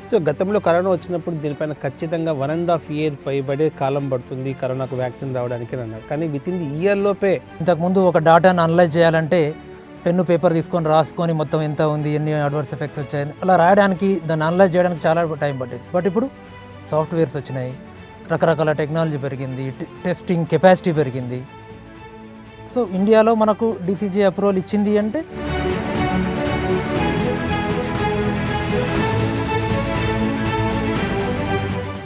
So గతంలో corona వచ్చినప్పుడు దీనిపైన ఖచ్చితంగా 1.5 year పైబడే కాలం పడుతుంది కరోనాకు వ్యాక్సిన్ రావడానికి అని అన్నారు. కానీ విత్ ఇన్ ది ఇయర్ లోపే ఇంతకుముందు ఒక డాటాను అనలైజ్ చేయాలంటే పెన్ను పేపర్ తీసుకొని రాసుకొని మొత్తం ఎంత ఉంది, ఎన్ని అడ్వర్స్ ఎఫెక్ట్స్ వచ్చాయి అలా రాయడానికి, దాన్ని అనలైజ్ చేయడానికి చాలా టైం పట్టేది. బట్ ఇప్పుడు సాఫ్ట్వేర్స్ వచ్చినాయి, రకరకాల టెక్నాలజీ పెరిగింది, టెస్టింగ్ కెపాసిటీ పెరిగింది. సో ఇండియాలో మనకు డిసిజీ అప్రూవల్ ఇచ్చింది అంటే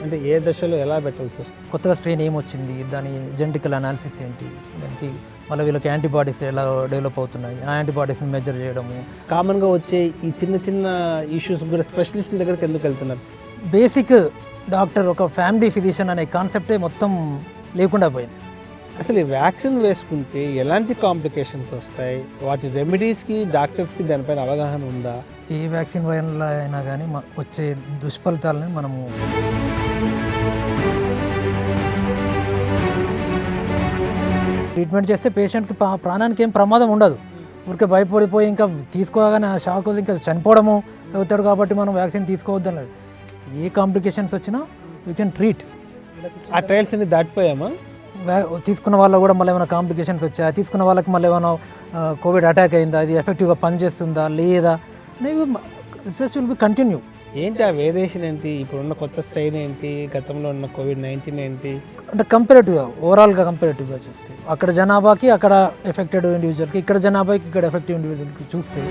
అంటే ఏ దశలో ఎలా పెట్టాల్సి వస్తుంది? కొత్తగా స్ట్రెయిన్ ఏమొచ్చింది, దాని జెనెటికల్ అనాలిసిస్ ఏంటి, దానికి మళ్ళీ వీళ్ళకి యాంటీబాడీస్ ఎలా డెవలప్ అవుతున్నాయి, ఆ యాంటీబాడీస్ని మెజర్ చేయడము. కామన్గా వచ్చే ఈ చిన్న చిన్న ఇష్యూస్ కూడా స్పెషలిస్ట్ దగ్గరికి ఎందుకు వెళ్తున్నారు? బేసిక్ డాక్టర్, ఒక ఫ్యామిలీ ఫిజిషియన్ అనే కాన్సెప్టే మొత్తం లేకుండా పోయింది. అసలు ఈ వ్యాక్సిన్ వేసుకుంటే ఎలాంటి కాంప్లికేషన్స్ వస్తాయి, వాటి రెమెడీస్కి డాక్టర్స్కి దానిపైన అవగాహన ఉందా? ఏ వ్యాక్సిన్ వల్ల అయినా కానీ వచ్చే దుష్ఫలితాలని మనము ట్రీట్మెంట్ చేస్తే పేషెంట్కి ప్రాణానికి ఏం ప్రమాదం ఉండదు. ఊరికే భయపడిపోయి ఇంకా తీసుకోగానే షాక్ ఇంకా చనిపోవడము అవుతాడు. కాబట్టి మనం వ్యాక్సిన్ తీసుకోవద్దు అన్నది. ఏ కాంప్లికేషన్స్ వచ్చినా యూ కెన్ ట్రీట్. ఆ ట్రయల్స్ అన్ని దాటిపోయామా? తీసుకున్న వాళ్ళు కూడా మళ్ళీ ఏమైనా కాంప్లికేషన్స్ వచ్చాయా, తీసుకున్న వాళ్ళకి మళ్ళీ ఏమైనా కోవిడ్ అటాక్ అయిందా, అది ఎఫెక్టివ్గా పనిచేస్తుందా లేదా అనేవి రీసెర్చ్ విల్ బి కంటిన్యూ. ఏంటి ఆ వేరియేషన్ ఏంటి, ఇప్పుడున్న కొత్త స్ట్రెయిన్ ఏంటి, గతంలో ఉన్న COVID-19 ఏంటి? అంటే కంపేరేటివ్గా, ఓవరాల్గా కంపేరేటివ్గా చూస్తే అక్కడ జనాభాకి అక్కడ ఎఫెక్టెడ్ ఇండివిజువల్కి, ఇక్కడ జనాభాకి ఇక్కడ ఎఫెక్టివ్ ఇండివిజువల్కి చూస్తే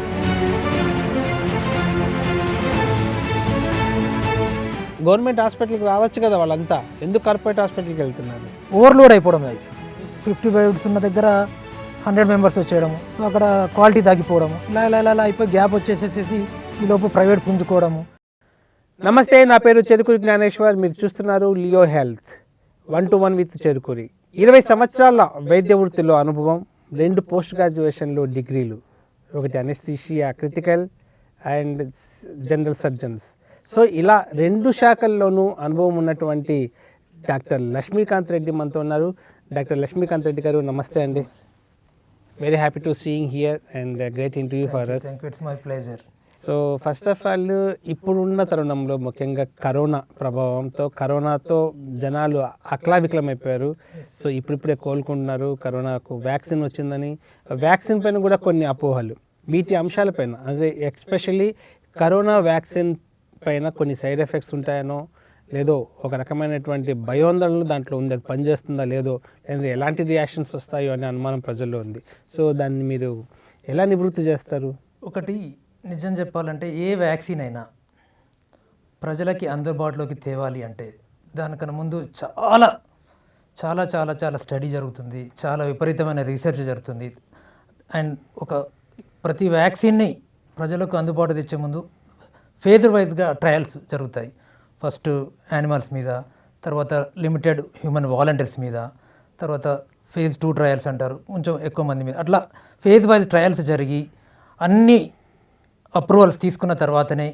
గవర్నమెంట్ హాస్పిటల్కి రావచ్చు కదా వాళ్ళంతా, ఎందుకు కార్పొరేట్ హాస్పిటల్కి వెళ్తున్నారు? ఓవర్లోడ్ అయిపోవడం. 50 బెడ్స్ ఉన్న దగ్గర 100 మెంబర్స్ వచ్చేయడము. సో అక్కడ క్వాలిటీ తగ్గిపోవడము, ఇలా ఇలా ఇలా అయిపోయి గ్యాప్ వచ్చేసేసి ఈలోపు ప్రైవేట్ పుంజుకోవడము. నమస్తే, నా పేరు చెరుకూరి జ్ఞానేశ్వర్. మీరు చూస్తున్నారు Leo health 1-to-1 with Cherukuri. 20 సంవత్సరాల వైద్య వృత్తిలో అనుభవం, 2 పోస్ట్ గ్రాడ్యుయేషన్లో డిగ్రీలు, ఒకటి anaesthesia critical and general surgeons. So ఇలా 2 శాఖల్లోనూ అనుభవం ఉన్నటువంటి డాక్టర్ లక్ష్మీకాంత్ రెడ్డి మనతో ఉన్నారు. డాక్టర్ లక్ష్మీకాంత్ రెడ్డి గారు, నమస్తే అండి. Very happy to seeing here and great interview for us. It's my pleasure. So first of all, ఇప్పుడున్న తరుణంలో ముఖ్యంగా కరోనా ప్రభావంతో, కరోనాతో జనాలు అక్లావిక్లమైపోయారు. సో ఇప్పుడిప్పుడే కోలుకుంటున్నారు. కరోనాకు వ్యాక్సిన్ వచ్చిందని, వ్యాక్సిన్ పైన కూడా కొన్ని అపోహలు, వీటి అంశాలపైన, అదే ఎస్పెషల్లీ కరోనా వ్యాక్సిన్ పైన కొన్ని సైడ్ ఎఫెక్ట్స్ ఉంటాయనో లేదో ఒక రకమైనటువంటి భయోందనలు దాంట్లో ఉంది, అది పనిచేస్తుందా లేదో, లేదా ఎలాంటి రియాక్షన్స్ వస్తాయో అనే అనుమానం ప్రజల్లో ఉంది. సో దాన్ని మీరు ఎలా నివృత్తి చేస్తారు? ఒకటి నిజం చెప్పాలంటే, ఏ వ్యాక్సిన్ అయినా ప్రజలకి అందుబాటులోకి తేవాలి అంటే దానికన్నా ముందు చాలా చాలా చాలా చాలా స్టడీ జరుగుతుంది, చాలా విపరీతమైన రీసెర్చ్ జరుగుతుంది. అండ్ ప్రతి వ్యాక్సిన్ని ప్రజలకు అందుబాటు తెచ్చే ముందు ఫేజ్ వైజ్గా ట్రయల్స్ జరుగుతాయి. ఫస్ట్ యానిమల్స్ మీద, తర్వాత లిమిటెడ్ హ్యూమన్ వాలంటీర్స్ మీద, తర్వాత phase 2 ట్రయల్స్ అంటారు, కొంచెం ఎక్కువ మంది మీద. అట్లా ఫేజ్ వైజ్ ట్రయల్స్ జరిగి అన్ని అప్రూవల్స్ తీసుకున్న తర్వాతనే,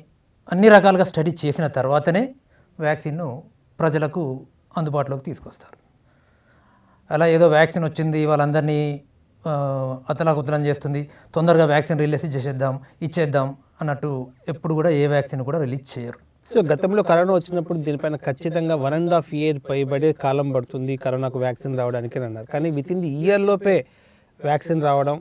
అన్ని రకాలుగా స్టడీ చేసిన తర్వాతనే వ్యాక్సిన్ను ప్రజలకు అందుబాటులోకి తీసుకొస్తారు. అలా ఏదో వ్యాక్సిన్ వచ్చింది వాళ్ళందరినీ అతలాకుతలం చేస్తుంది, తొందరగా వ్యాక్సిన్ రిలీజ్ ఇచ్చేద్దాం అన్నట్టు ఎప్పుడు కూడా ఏ వ్యాక్సిన్ కూడా రిలీజ్ చేయరు. సో గతంలో కరోనా వచ్చినప్పుడు దీనిపైన ఖచ్చితంగా 1.5 year పైబడే కాలం పడుతుంది కరోనాకు వ్యాక్సిన్ రావడానికి అని అన్నారు. కానీ విత్ ఇన్ ది ఇయర్ లోపే వ్యాక్సిన్ రావడం,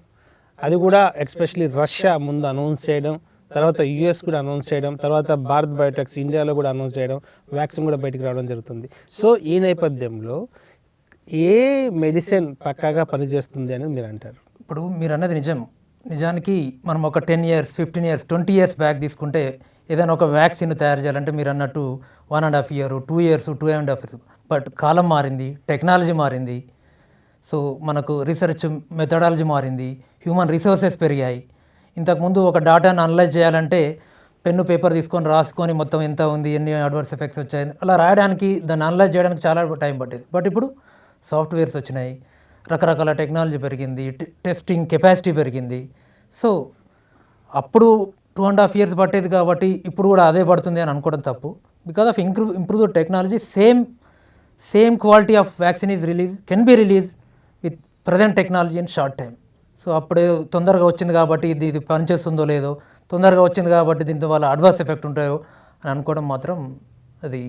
అది కూడా ఎస్పెషలీ రష్యా ముందు అనౌన్స్ చేయడం, తర్వాత US కూడా అనౌన్స్ చేయడం, తర్వాత భారత్ బయోటెక్స్ ఇండియాలో కూడా అనౌన్స్ చేయడం, వ్యాక్సిన్ కూడా బయటికి రావడం జరుగుతుంది. సో ఈ నేపథ్యంలో ఏ మెడిసిన్ పక్కాగా పనిచేస్తుంది అని మీరు అంటారు? ఇప్పుడు మీరు అన్నది నిజానికి మనం ఒక 10 years, 15 years, 20 years బ్యాక్ తీసుకుంటే ఏదైనా ఒక వ్యాక్సిన్ తయారు చేయాలంటే మీరు అన్నట్టు 1.5 year, 2 years, 2.5 years. బట్ కాలం మారింది, టెక్నాలజీ మారింది, సో మనకు రీసెర్చ్ మెథడాలజీ మారింది, హ్యూమన్ రిసోర్సెస్ పెరిగాయి. ఇంతకుముందు ఒక డాటాను అనలైజ్ చేయాలంటే పెన్ను పేపర్ తీసుకొని రాసుకొని మొత్తం ఎంత ఉంది, ఎన్ని అడ్వర్స్ ఎఫెక్ట్స్ వచ్చాయి అలా రాయడానికి, దాన్ని అనలైజ్ చేయడానికి చాలా టైం పట్టేది. బట్ ఇప్పుడు సాఫ్ట్వేర్స్ వచ్చినాయి, రకరకాల టెక్నాలజీ పెరిగింది, టెస్టింగ్ కెపాసిటీ పెరిగింది. సో అప్పుడు 2.5 years పట్టేది కాబట్టి ఇప్పుడు కూడా అదే పడుతుంది అని అనుకోవడం తప్పు. Because of improve technology, same quality of vaccine can be release with present technology in short time. So అప్పుడే తొందరగా వచ్చింది కాబట్టి ఇది పనిచేస్తుందో లేదో తొందరగా వచ్చింది కాబట్టి దీంతో వాళ్ళ అడ్వర్స్ ఎఫెక్ట్ ఉంటాయో అని అనుకోవడం మాత్రం అది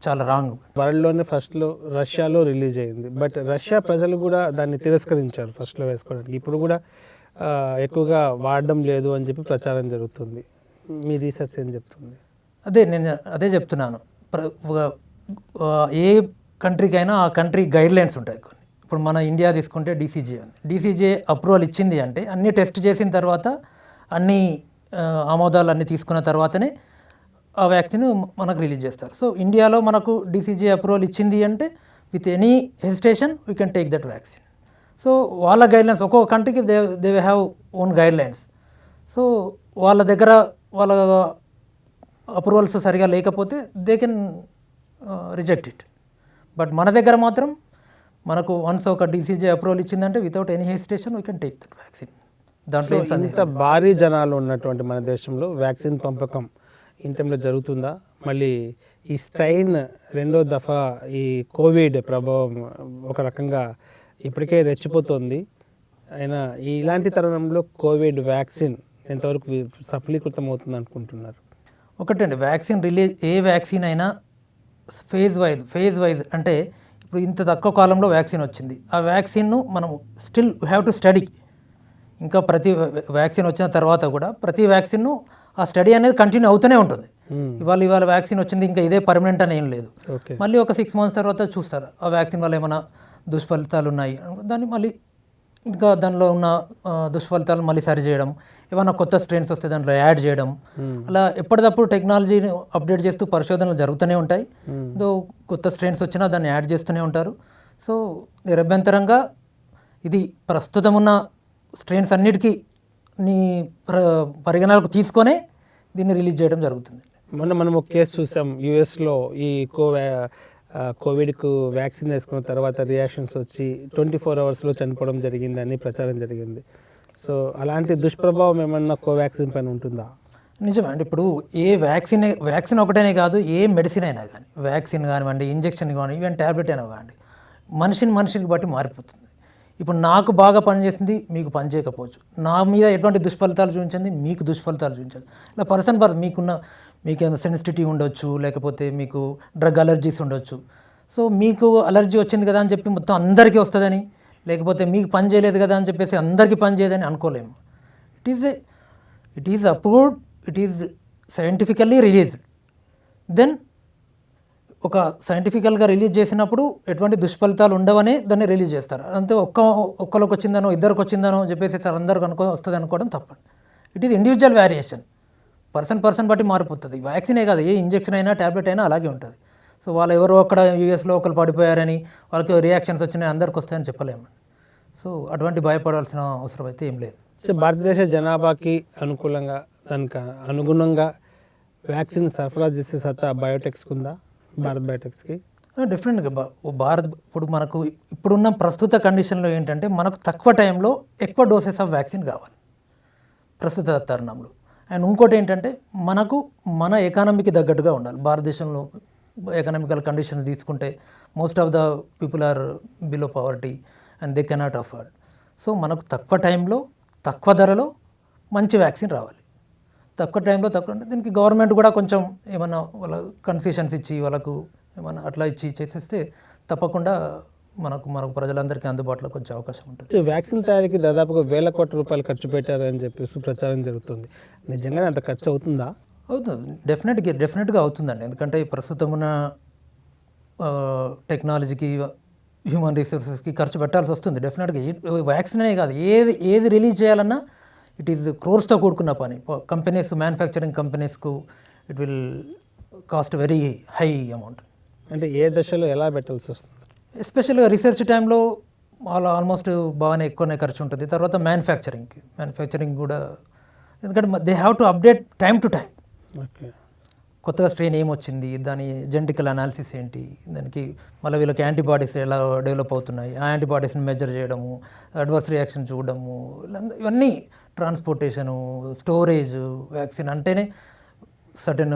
చాలా రాంగ్. వరల్డ్లోనే ఫస్ట్లో రష్యాలో రిలీజ్ అయింది, బట్ రష్యా ప్రజలు కూడా దాన్ని తిరస్కరించారు ఫస్ట్లో వేసుకోవడానికి. ఇప్పుడు కూడా ఎక్కువగా వాడడం లేదు అని చెప్పి ప్రచారం జరుగుతుంది. మీ రీసెర్చ్ ఏం చెప్తుంది? నేను అదే చెప్తున్నాను. ఏ కంట్రీకైనా ఆ కంట్రీ గైడ్ లైన్స్ ఉంటాయి కొన్ని. ఇప్పుడు మన ఇండియా తీసుకుంటే డీసీజే ఉంది. డీసీజే అప్రూవల్ ఇచ్చింది అంటే అన్నీ టెస్ట్ చేసిన తర్వాత అన్ని ఆమోదాలు అన్నీ తీసుకున్న తర్వాతనే ఆ వ్యాక్సిన్ మనకు రిలీజ్ చేస్తారు. సో ఇండియాలో మనకు డీసీజే అప్రూవల్ ఇచ్చింది అంటే with any hesitation we can take that vaccine. So వాళ్ళ గైడ్లైన్స్ ఒక్కొక్క కంట్రీకి they have own guidelines. So వాళ్ళ దగ్గర వాళ్ళ అప్రూవల్స్ సరిగా లేకపోతే they can reject it. But మన దగ్గర మాత్రం మనకు వన్స్ ఒక డీసీజే అప్రూవల్ ఇచ్చిందంటే without any hesitation we can take that vaccine. దాంట్లో ఇంత భారీ జనాలు ఉన్నటువంటి మన దేశంలో వ్యాక్సిన్ పంపకం ఇన్ టైంలో జరుగుతుందా? మళ్ళీ ఈ స్ట్రైన్ రెండో దఫా ఈ కోవిడ్ ప్రభావం ఒక రకంగా ఇప్పటికే రెచ్చిపోతుంది. అయినా ఇలాంటి తరుణంలో కోవిడ్ వ్యాక్సిన్ ఎంతవరకు సఫలీకృతం అవుతుంది అనుకుంటున్నారు? ఒకటండి, వ్యాక్సిన్ రిలీజ్ ఏ వ్యాక్సిన్ అయినా ఫేజ్ వైజ్ అంటే ఇప్పుడు ఇంత తక్కువ కాలంలో వ్యాక్సిన్ వచ్చింది, ఆ వ్యాక్సిన్ను మనం స్టిల్ హ్యావ్ టు స్టడీ. ఇంకా ప్రతి వ్యాక్సిన్ వచ్చిన తర్వాత కూడా ప్రతి వ్యాక్సిన్ను ఆ స్టడీ అనేది కంటిన్యూ అవుతూనే ఉంటుంది. ఇవాళ వ్యాక్సిన్ వచ్చింది ఇంకా ఇదే పర్మనెంట్ అని ఏం లేదు. మళ్ళీ ఒక 6 months తర్వాత చూస్తారు ఆ వ్యాక్సిన్ వల్ల ఏమైనా దుష్ఫలితాలు ఉన్నాయి, దాన్ని మళ్ళీ ఇంకా దానిలో ఉన్న దుష్ఫలితాలు మళ్ళీ సరి చేయడం, ఏమైనా కొత్త స్ట్రెయిన్స్ వస్తే దాంట్లో యాడ్ చేయడం, అలా ఎప్పటికప్పుడు టెక్నాలజీని అప్డేట్ చేస్తూ పరిశోధనలు జరుగుతూనే ఉంటాయి. కొత్త స్ట్రెయిన్స్ వచ్చినా దాన్ని యాడ్ చేస్తూనే ఉంటారు. సో నిరభ్యంతరంగా ఇది ప్రస్తుతం ఉన్న స్ట్రెయిన్స్ అన్నిటికీ పరిగణనలకు తీసుకొనే దీన్ని రిలీజ్ చేయడం జరుగుతుంది. మనం ఒక కేసు చూసాం యూఎస్లో, ఈ కోవిడ్కు వ్యాక్సిన్ వేసుకున్న తర్వాత రియాక్షన్స్ వచ్చి 24 hours చనిపోవడం జరిగిందని ప్రచారం జరిగింది. సో అలాంటి దుష్ప్రభావం ఏమన్నా కోవాక్సిన్ పైన ఉంటుందా? నిజమే అండి. ఇప్పుడు ఏ వ్యాక్సిన్ ఒకటేనే కాదు, ఏ మెడిసిన్ అయినా కానీ, వ్యాక్సిన్ కానివ్వండి, ఇంజెక్షన్ కానివ్వండి, ఈవెన్ ట్యాబ్లెట్ అయినా కానివ్వండి, మనిషిని బట్టి మారిపోతుంది. ఇప్పుడు నాకు బాగా పనిచేసింది మీకు పని చేయకపోవచ్చు, నా మీద ఎటువంటి దుష్ఫలితాలు చూపించింది మీకు దుష్ఫలితాలు చూపించదు. ఇలా పర్సన్ మీకు ఏమైనా సెన్సిటివిటీ ఉండొచ్చు, లేకపోతే మీకు డ్రగ్ అలర్జీస్ ఉండొచ్చు. సో మీకు అలర్జీ వచ్చింది కదా అని చెప్పి మొత్తం అందరికీ వస్తుందని, లేకపోతే మీకు పని చేయలేదు కదా అని చెప్పేసి అందరికీ పని చేయదని అనుకోలేము. It is approved, it is scientifically released. Then ఒక సైంటిఫికల్గా రిలీజ్ చేసినప్పుడు ఎటువంటి దుష్ఫలితాలు ఉండవనే దాన్ని రిలీజ్ చేస్తారు. అంతే ఒక్కరికి వచ్చిందనో ఇద్దరికి వచ్చిందనో చెప్పేసి సార్ అందరికి వస్తుంది అనుకోవడం తప్పదు. It is individual variation, person బట్టి మారిపోతుంది. వ్యాక్సినే కాదు, ఏ ఇంజెక్షన్ అయినా ట్యాబ్లెట్ అయినా అలాగే ఉంటుంది. సో వాళ్ళు ఎవరో అక్కడ యూఎస్లో ఒకరు పడిపోయారని వాళ్ళకి రియాక్షన్స్ వచ్చినాయి అందరికి వస్తాయని చెప్పలేము. సో అటువంటి భయపడాల్సిన అవసరం అయితే ఏం లేదు. సో భారతదేశ జనాభాకి అనుకూలంగా దానికి అనుగుణంగా వ్యాక్సిన్ సరఫరా చేసే సత్తా బయోటెక్స్కి ఉందా? భారత్ బయోటెక్స్కి డెఫినెట్గా ఇప్పుడు మనకు ఇప్పుడున్న ప్రస్తుత కండిషన్లో ఏంటంటే మనకు తక్కువ టైంలో ఎక్కువ డోసెస్ ఆఫ్ వ్యాక్సిన్ కావాలి ప్రస్తుత తరుణంలో. అండ్ ఇంకోటి ఏంటంటే మన ఎకానమీకి తగ్గట్టుగా ఉండాలి. భారతదేశంలో ఎకనామికల్ కండిషన్స్ తీసుకుంటే most of the people are below poverty and they cannot afford. So మనకు తక్కువ టైంలో తక్కువ ధరలో మంచి వ్యాక్సిన్ రావాలి. తక్కువ టైంలో తక్కువ అంటే దీనికి గవర్నమెంట్ కూడా కొంచెం ఏమన్నా వాళ్ళ కన్సెషన్స్ ఇచ్చి వాళ్ళకు ఏమన్నా అట్లా ఇచ్చి చేసేస్తే తప్పకుండా మనకు ప్రజలందరికీ అందుబాటులో కొంచెం అవకాశం ఉంటుంది. వ్యాక్సిన్ తయారీకి దాదాపుగా 1,000 కోట్ల రూపాయలు ఖర్చు పెట్టారని చెప్పేసి ప్రచారం జరుగుతుంది. నిజంగానే అంత ఖర్చు అవుతుందా? అవుతుంది, డెఫినెట్గా అవుతుందండి. ఎందుకంటే ప్రస్తుతం ఉన్న టెక్నాలజీకి హ్యూమన్ రిసోర్సెస్కి ఖర్చు పెట్టాల్సి వస్తుంది డెఫినెట్గా. వ్యాక్సిన్ అనే కాదు, ఏది రిలీజ్ చేయాలన్నా ఇట్ ఈస్ క్రోర్స్తో కూడుకున్న పని. కంపెనీస్, మ్యానుఫ్యాక్చరింగ్ కంపెనీస్కు it will cost very high amount. అంటే ఏ దశలో ఎలా పెట్టాల్సి వస్తుంది? ఎస్పెషల్గా రీసెర్చ్ టైంలో ఆల్మోస్ట్ బాగానే ఎక్కువనే ఖర్చు ఉంటుంది. తర్వాత మ్యానుఫ్యాక్చరింగ్ కూడా, ఎందుకంటే they have to update time to time. Okay, కొత్తగా స్ట్రెయిన్ ఏమొచ్చింది, దాని జెనెటికల్ అనాలిసిస్ ఏంటి, దానికి మళ్ళీ వీళ్ళకి యాంటీబాడీస్ ఎలా డెవలప్ అవుతున్నాయి, ఆ యాంటీబాడీస్ని మెజర్ చేయడము, అడ్వర్స్ రియాక్షన్ చూడడము, ఇవన్నీ ట్రాన్స్పోర్టేషను, స్టోరేజ్, వ్యాక్సిన్ అంటేనే సర్టెన్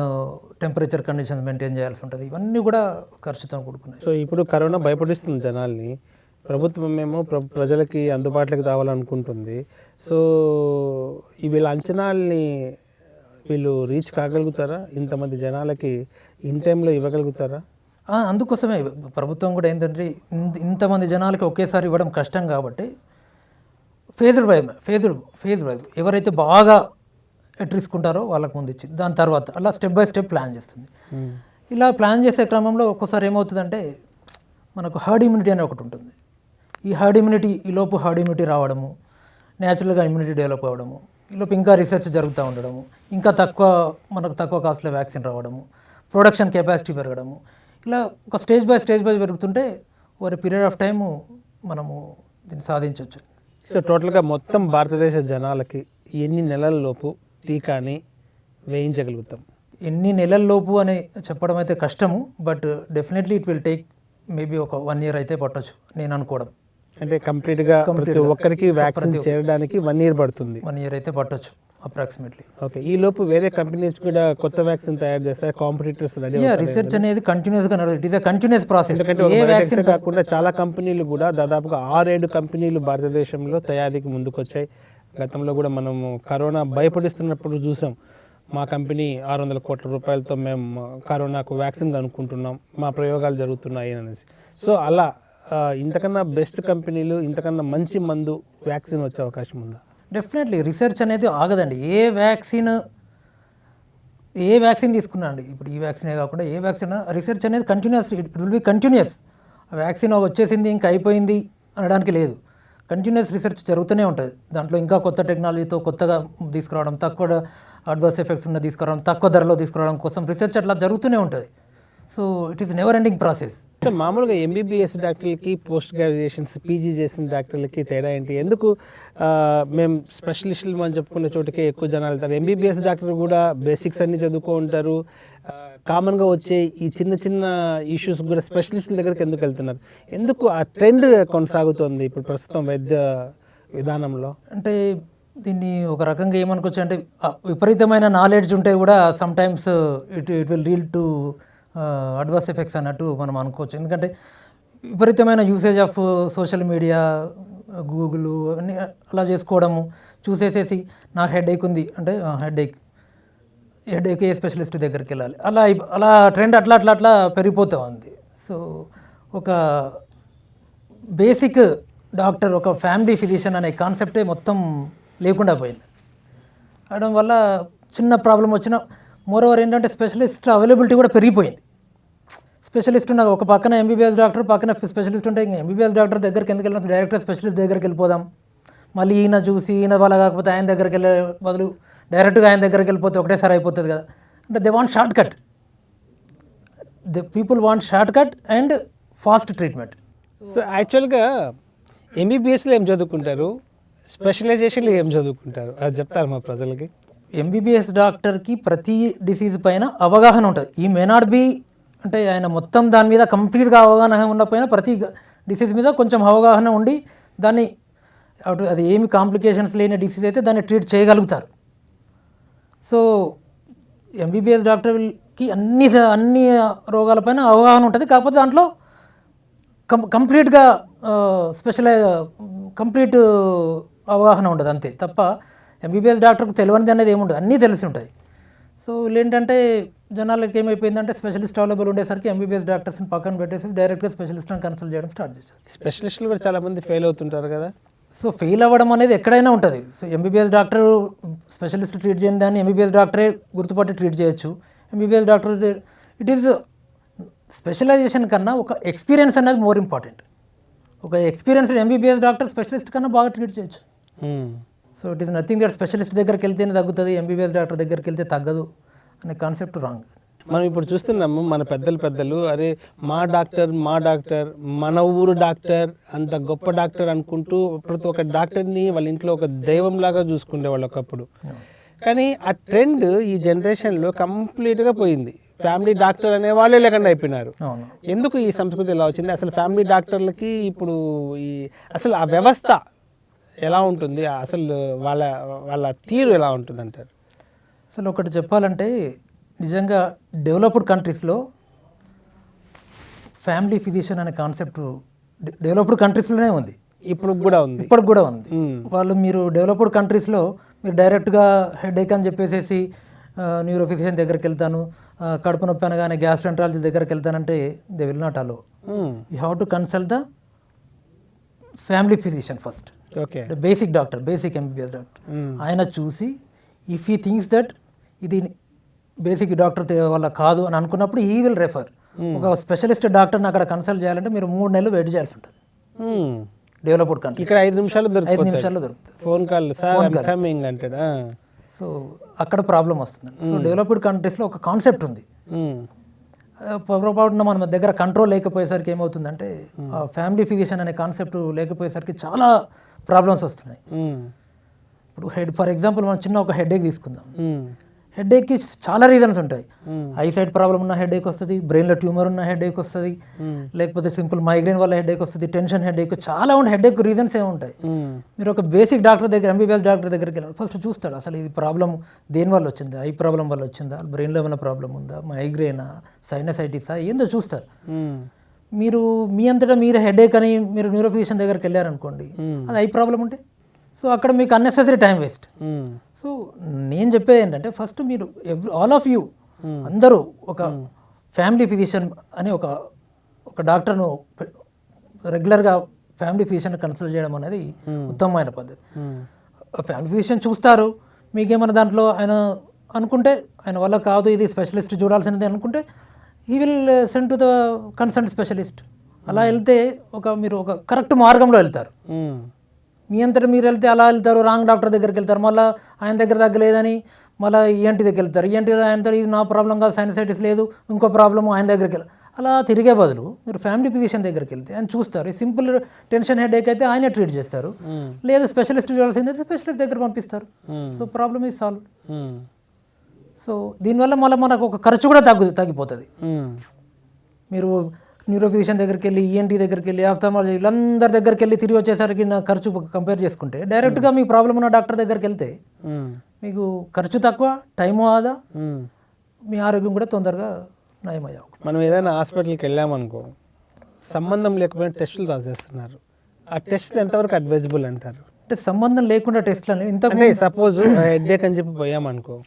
టెంపరేచర్ కండిషన్స్ మెయింటైన్ చేయాల్సి ఉంటుంది. ఇవన్నీ కూడా ఖర్చుతో కూడుకున్నాయి. సో ఇప్పుడు కరోనా భయపడిస్తుంది జనాల్ని, ప్రభుత్వం ఏమో ప్రజలకి అందుబాటులోకి రావాలనుకుంటుంది. సో వీళ్ళ అంచనాల్ని వీళ్ళు రీచ్ కాగలుగుతారా? ఇంతమంది జనాలకి ఇన్ టైంలో ఇవ్వగలుగుతారా? అందుకోసమే ప్రభుత్వం కూడా ఏంటంటే ఇంతమంది జనాలకి ఒకేసారి ఇవ్వడం కష్టం కాబట్టి ఫేజ్డ్ వైజ్ ఎవరైతే బాగా ఎట్ రిస్క్ ఉంటారో వాళ్ళకి ముందు ఇచ్చి దాని తర్వాత అలా స్టెప్ బై స్టెప్ ప్లాన్ చేస్తుంది. ఇలా ప్లాన్ చేసే క్రమంలో ఒక్కోసారి ఏమవుతుందంటే మనకు హర్డ్ ఇమ్యూనిటీ అనే ఒకటి ఉంటుంది. ఈ హర్డ్ ఇమ్యూనిటీ ఈలోపు హర్డ్ ఇమ్యూనిటీ రావడము, న్యాచురల్గా ఇమ్యూనిటీ డెవలప్ అవ్వడము, ఈలోపు ఇంకా రీసెర్చ్ జరుగుతూ ఉండడము, ఇంకా మనకు తక్కువ కాస్ట్లో వ్యాక్సిన్ రావడము, ప్రొడక్షన్ కెపాసిటీ పెరగడము, ఇలా ఒక స్టేజ్ బై పెరుగుతుంటే ఓవర్ పీరియడ్ ఆఫ్ టైము మనము దీన్ని సాధించవచ్చు. సో టోటల్గా మొత్తం భారతదేశ జనాలకి ఎన్ని నెలల లోపు టీకాని వేయించగలుగుతాం? ఎన్ని నెలల్లోపు అని చెప్పడం అయితే కష్టము, but definitely it will take maybe ఒక 1 year అయితే పట్టొచ్చు నేను అనుకోవడం. అంటే కంప్లీట్గా ప్రతి ఒక్కరికి వ్యాక్సిన్ చేరడానికి 1 year పడుతుంది. 1 year అయితే పట్టొచ్చు అప్రాక్సిమేట్లీ. ఓకే, ఈ లోపు వేరే కంపెనీస్ కూడా కొత్త వ్యాక్సిన్ తయారు చేస్తారు, కాంపిటీటర్స్ రెడీ. రీసెర్చ్ అనేది కంటిన్యూస్గా నడుస్తుంది. It is a continuous process. ఎందుకంటే ఏ వ్యాక్సిన్ కాకుండా చాలా కంపెనీలు కూడా దాదాపుగా 6-7 కంపెనీలు భారతదేశంలో తయారీకి ముందుకు వచ్చాయి. గతంలో కూడా మనము కరోనా భయపడిస్తున్నప్పుడు చూసాం, మా కంపెనీ 600 కోట్ల రూపాయలతో మేము కరోనాకు వ్యాక్సిన్ కనుక్కుంటున్నాం, మా ప్రయోగాలు జరుగుతున్నాయి అనేసి. సో అలా ఇంతకన్నా బెస్ట్ కంపెనీలు, ఇంతకన్నా మంచి మందు వ్యాక్సిన్ వచ్చే అవకాశం ఉందా? డెఫినెట్లీ రీసెర్చ్ అనేది ఆగదండి. ఏ వ్యాక్సిన్ తీసుకున్నా అండి, ఇప్పుడు ఈ వ్యాక్సినే కాకుండా ఏ వ్యాక్సిన్ రీసెర్చ్ అనేది continuous, it will be continuous. ఆ వ్యాక్సిన్ వచ్చేసింది ఇంకా అయిపోయింది అనడానికి లేదు. కంటిన్యూస్ రీసెర్చ్ జరుగుతూనే ఉంటుంది. దాంట్లో ఇంకా కొత్త టెక్నాలజీతో కొత్తగా తీసుకురావడం, తక్కువ అడ్వర్స్ ఎఫెక్ట్స్ ఉన్న తీసుకురావడం, తక్కువ ధరలో తీసుకురావడం కోసం రీసెర్చ్ అట్లా జరుగుతూనే ఉంటుంది. So it is never ending process. మామూలుగా ఎంబీబీఎస్ డాక్టర్లకి, పోస్ట్ గ్రాడ్యుయేషన్స్ పీజీ చేసిన డాక్టర్లకి తేడా ఏంటి? ఎందుకు మేము స్పెషలిస్టులు అని చెప్పుకునే చోటుకే ఎక్కువ జనాలు వెళ్తారు? ఎంబీబీఎస్ డాక్టర్ కూడా బేసిక్స్ అన్ని చదువుకో ఉంటారు. కామన్గా వచ్చే ఈ చిన్న చిన్న ఇష్యూస్ కూడా స్పెషలిస్టుల దగ్గరికి ఎందుకు వెళ్తున్నారు? ఎందుకు ఆ ట్రెండ్ కొనసాగుతోంది ఇప్పుడు ప్రస్తుతం వైద్య విధానంలో? అంటే దీన్ని ఒక రకంగా ఏమనుకోవచ్చు అంటే విపరీతమైన నాలెడ్జ్ ఉంటే కూడా some times it will lead to adverse effects అన్నట్టు మనం అనుకోవచ్చు. ఎందుకంటే విపరీతమైన usage of social media, Google అన్నీ అలా చేసుకోవడము, చూసేసేసి నాకు హెడేక్ ఉంది అంటే హెడేక్ ఏ స్పెషలిస్ట్ దగ్గరికి వెళ్ళాలి, అలా ట్రెండ్ అట్లా పెరిగిపోతూ ఉంది. సో ఒక బేసిక్ డాక్టర్, ఒక ఫ్యామిలీ ఫిజిషియన్ అనే కాన్సెప్టే మొత్తం లేకుండా పోయింది. అవడం వల్ల చిన్న ప్రాబ్లం వచ్చిన మోరోవర్ ఏంటంటే స్పెషలిస్ట్ అవైలబిలిటీ కూడా పెరిగిపోయింది. స్పెషలిస్ట్ ఉన్న ఒక పక్కన ఎంబీబీఎస్ డాక్టర్, పక్కన స్పెషలిస్ట్ ఉంటే ఇంకా ఎంబీబీఎస్ డాక్టర్ దగ్గరికి ఎందుకు వెళ్ళిన డైరెక్ట్గా స్పెషలిస్ట్ దగ్గరికి వెళ్ళిపోదాం. మళ్ళీ ఈయన చూసి ఈయన వల్ల కాకపోతే ఆయన దగ్గరికి వెళ్ళే బదులు డైరెక్ట్గా ఆయన దగ్గరికి వెళ్ళిపోతే ఒకటేసారి అయిపోతుంది కదా. అంటే they want short cut. The people want short cut and fast treatment. So యాక్చువల్గా ఎంబీబీఎస్లో ఏం చదువుకుంటారు, స్పెషలైజేషన్లో ఏం చదువుకుంటారు, అది చెప్తారు మా ప్రజలకి? ఎంబీబీఎస్ డాక్టర్కి ప్రతి డిసీజ్ పైన అవగాహన ఉంటుంది. ఈ మే నాట్ బి అంటే ఆయన మొత్తం దాని మీద కంప్లీట్గా అవగాహన ఉండకపోయినా ప్రతి డిసీజ్ మీద కొంచెం అవగాహన ఉండి దాన్ని అది ఏమి కాంప్లికేషన్స్ లేని డిసీజ్ అయితే దాన్ని ట్రీట్ చేయగలుగుతారు. సో ఎంబీబీఎస్ డాక్టర్కి అన్ని రోగాలపైన అవగాహన ఉంటుంది. కాకపోతే దాంట్లో కంప్లీట్గా కంప్లీట్ అవగాహన ఉండదు అంతే తప్ప ఎంబీబీఎస్ డాక్టర్కి తెలియనిది అనేది ఏముండదు, అన్నీ తెలిసి ఉంటాయి. సో వీళ్ళు ఏంటంటే జనాలకి ఏమైపోయిందంటే స్పెషలిస్ట్ అవైలబుల్ ఉండేసరికి ఎంబీబీఎస్ డాక్టర్స్ని పక్కన పెట్టేసి డైరెక్ట్గా స్పెషలిస్ట్ని కన్సల్ట్ చేయడం స్టార్ట్ చేశారు. స్పెషలిస్టులు కూడా చాలామంది ఫెయిల్ అవుతుంటారు కదా. సో ఫెయిల్ అవ్వడం అనేది ఎక్కడైనా ఉంటుంది. So MBBS doctor specialist treat చేయని దాన్ని ఎంబీబీఎస్ డాక్టరే గుర్తుపట్టి ట్రీట్ చేయొచ్చు. MBBS doctor it is specialization కన్నా ఒక ఎక్స్పీరియన్స్ అనేది మోర్ ఇంపార్టెంట్. ఒక ఎక్స్పీరియన్స్డ్ ఎంబీబీఎస్ డాక్టర్ స్పెషలిస్ట్ కన్నా బాగా ట్రీట్ చేయొచ్చు. So it is nothing that specialist దగ్గరికి వెళ్తేనే తగ్గుతుంది, ఎంబీబీఎస్ డాక్టర్ దగ్గరికి వెళ్తే తగ్గదు అనే కాన్సెప్ట్ రాంగ్. మనం ఇప్పుడు చూస్తున్నాము మన పెద్దలు అరే మా డాక్టర్ మన ఊరు డాక్టర్ అంత గొప్ప డాక్టర్ అనుకుంటూ ప్రతి ఒక్క డాక్టర్ని వాళ్ళ ఇంట్లో ఒక దైవంలాగా చూసుకునేవాళ్ళు ఒకప్పుడు. కానీ ఆ ట్రెండ్ ఈ జనరేషన్లో కంప్లీట్గా పోయింది. ఫ్యామిలీ డాక్టర్ అనే వాళ్ళే లేకుండా అయిపోయినారు. ఎందుకు ఈ సంస్కృతి ఎలా వచ్చింది? అసలు ఫ్యామిలీ డాక్టర్లకి ఇప్పుడు అసలు ఆ వ్యవస్థ ఎలా ఉంటుంది, అసలు వాళ్ళ తీరు ఎలా ఉంటుంది అంటారు? అసలు ఒకటి చెప్పాలంటే నిజంగా డెవలప్డ్ కంట్రీస్లో ఫ్యామిలీ ఫిజిషియన్ అనే కాన్సెప్ట్ డెవలప్డ్ కంట్రీస్లోనే ఉంది, ఇప్పటికి కూడా ఉంది. వాళ్ళు మీరు డెవలప్డ్ కంట్రీస్లో మీరు డైరెక్ట్గా హెడేక్ అని చెప్పేసి న్యూరో ఫిజిషియన్ దగ్గరికి వెళ్తాను, కడుపు నొప్పి అనగానే గ్యాస్ట్రెంట్రాలజీ దగ్గరికి వెళ్తానంటే they will not allow. You have to consult the family physician first, okay. Basic doctor, basic MBBS doctor. ఆయన చూసి ఇఫ్ హీ థింగ్స్ దట్ ఇది బేసిక్ డాక్టర్ వల్ల కాదు అని అనుకున్నప్పుడు హీ విల్ రెఫర్. ఒక స్పెషలిస్ట్ డాక్టర్ని అక్కడ కన్సల్ట్ చేయాలంటే మీరు 3 నెలలు వెయిట్ చేయాల్సి ఉంటుంది. డెవలప్డ్ కంట్రీ ఇక్కడ 5 నిమిషాలు 5 నిమిషాల్లో దొరుకుతుంది ఫోన్ కాల్ సార్ కమింగ్ అంటాడా. సో అక్కడ ప్రాబ్లం వస్తుంది. సో డెవలప్డ్ కంట్రీస్లో ఒక కాన్సెప్ట్ ఉంది. పొరపాటున మన దగ్గర కంట్రోల్ లేకపోయేసరికి ఏమవుతుందంటే ఫ్యామిలీ ఫిజిషియన్ అనే కాన్సెప్ట్ లేకపోయేసరికి చాలా ప్రాబ్లమ్స్ వస్తున్నాయి. ఇప్పుడు ఫర్ ఎగ్జాంపుల్ మనం చిన్న ఒక హెడేక్ తీసుకుందాం. హెడేక్కి చాలా రీజన్స్ ఉంటాయి. ఐసైట్ ప్రాబ్లం ఉన్న హెడేక్ వస్తుంది, బ్రెయిన్లో ట్యూమర్ ఉన్న హెడేక్ వస్తుంది, లేకపోతే సింపుల్ మైగ్రేన్ వల్ల హెడేక్ వస్తుంది, టెన్షన్ హెడేక్, చాలా ఉండే హెడేక్ రీజన్స్ ఏమి ఉంటాయి. మీరు ఒక బేసిక్ డాక్టర్ దగ్గర, ఎంబీబీఎస్ డాక్టర్ దగ్గరికి వెళ్ళాలి, ఫస్ట్ చూస్తాడు అసలు ఇది ప్రాబ్లం దేని వల్ల వచ్చిందా, ఐ ప్రాబ్లం వల్ల వచ్చిందా, బ్రెయిన్లో ఏమైనా ప్రాబ్లం ఉందా, మైగ్రేనా, సైనసైటిసా, ఏందో చూస్తారు. మీరు మీ అంతటా మీరు హెడేక్ అని మీరు న్యూరో ఫిజిషియన్ దగ్గరికి వెళ్ళారనుకోండి, అది ఐ ప్రాబ్లం ఉంటే సో అక్కడ మీకు అన్నెసెసరీ టైం వేస్ట్. సో నేను చెప్పేది ఏంటంటే ఫస్ట్ మీరు ఆల్ ఆఫ్ యూ అందరూ ఒక ఫ్యామిలీ ఫిజిషియన్ అని ఒక డాక్టర్ను రెగ్యులర్గా ఫ్యామిలీ ఫిజిషియన్ కన్సల్ట్ చేయడం అనేది ఉత్తమమైన పద్ధతి. ఫ్యామిలీ ఫిజిషియన్ చూస్తారు, మీకేమైనా దాంట్లో ఆయన అనుకుంటే ఆయన వల్ల కాదు ఇది స్పెషలిస్ట్ చూడాల్సినది అనుకుంటే he will send to the consult specialist. అలా వెళ్తే మీరు ఒక కరెక్ట్ మార్గంలో వెళ్తారు. మీ అంతటా మీరు వెళ్తే అలా వెళ్తారు, రాంగ్ డాక్టర్ దగ్గరికి వెళ్తారు, మళ్ళీ ఆయన దగ్గర తగ్గలేదని మళ్ళీ ఈఎన్టీ దగ్గరికి వెళ్తారు, ఈఎన్టీ ఆయన ఇది నా ప్రాబ్లం కాదు, సైనసైటిస్ లేదు, ఇంకో ప్రాబ్లము ఆయన దగ్గరికి వెళ్ళారు. అలా తిరిగే బదులు మీరు ఫ్యామిలీ ఫిజిషియన్ దగ్గరికి వెళ్తే ఆయన చూస్తారు. సింపుల్ టెన్షన్ హెడేక్ అయితే ఆయనే ట్రీట్ చేస్తారు, లేదు స్పెషలిస్ట్ చూడాల్సింది అయితే స్పెషలిస్ట్ దగ్గర పంపిస్తారు. So problem is solve. So దీనివల్ల మళ్ళీ మనకు ఒక ఖర్చు కూడా తగ్గిపోతుంది. మీరు న్యూరో ఫిజిషియన్ దగ్గరికి వెళ్ళి, ఈఎన్టీ దగ్గరికి వెళ్ళి, ఆఫ్థాలమాలజీ వీళ్ళందరి దగ్గరికి వెళ్ళి తిరిగి వచ్చేసరికి నా ఖర్చు కంపేర్ చేసుకుంటే డైరెక్ట్గా మీ ప్రాబ్లం ఉన్న డాక్టర్ దగ్గరికి వెళ్తే మీకు ఖర్చు తక్కువ, టైము ఆదా, మీ ఆరోగ్యం కూడా తొందరగా నయమయ్యావు. మనం ఏదైనా హాస్పిటల్కి వెళ్ళామనుకో, సంబంధం లేకపోయినా టెస్టులు రాసేస్తున్నారు. ఆ టెస్ట్ ఎంతవరకు అడ్వైజబుల్ అంటారు? అంటే సంబంధం లేకుండా టెస్ట్లు అనేవి ఇంత సపోజ్ హెడ్ఏక్ అని చెప్పి పోయామనుకో,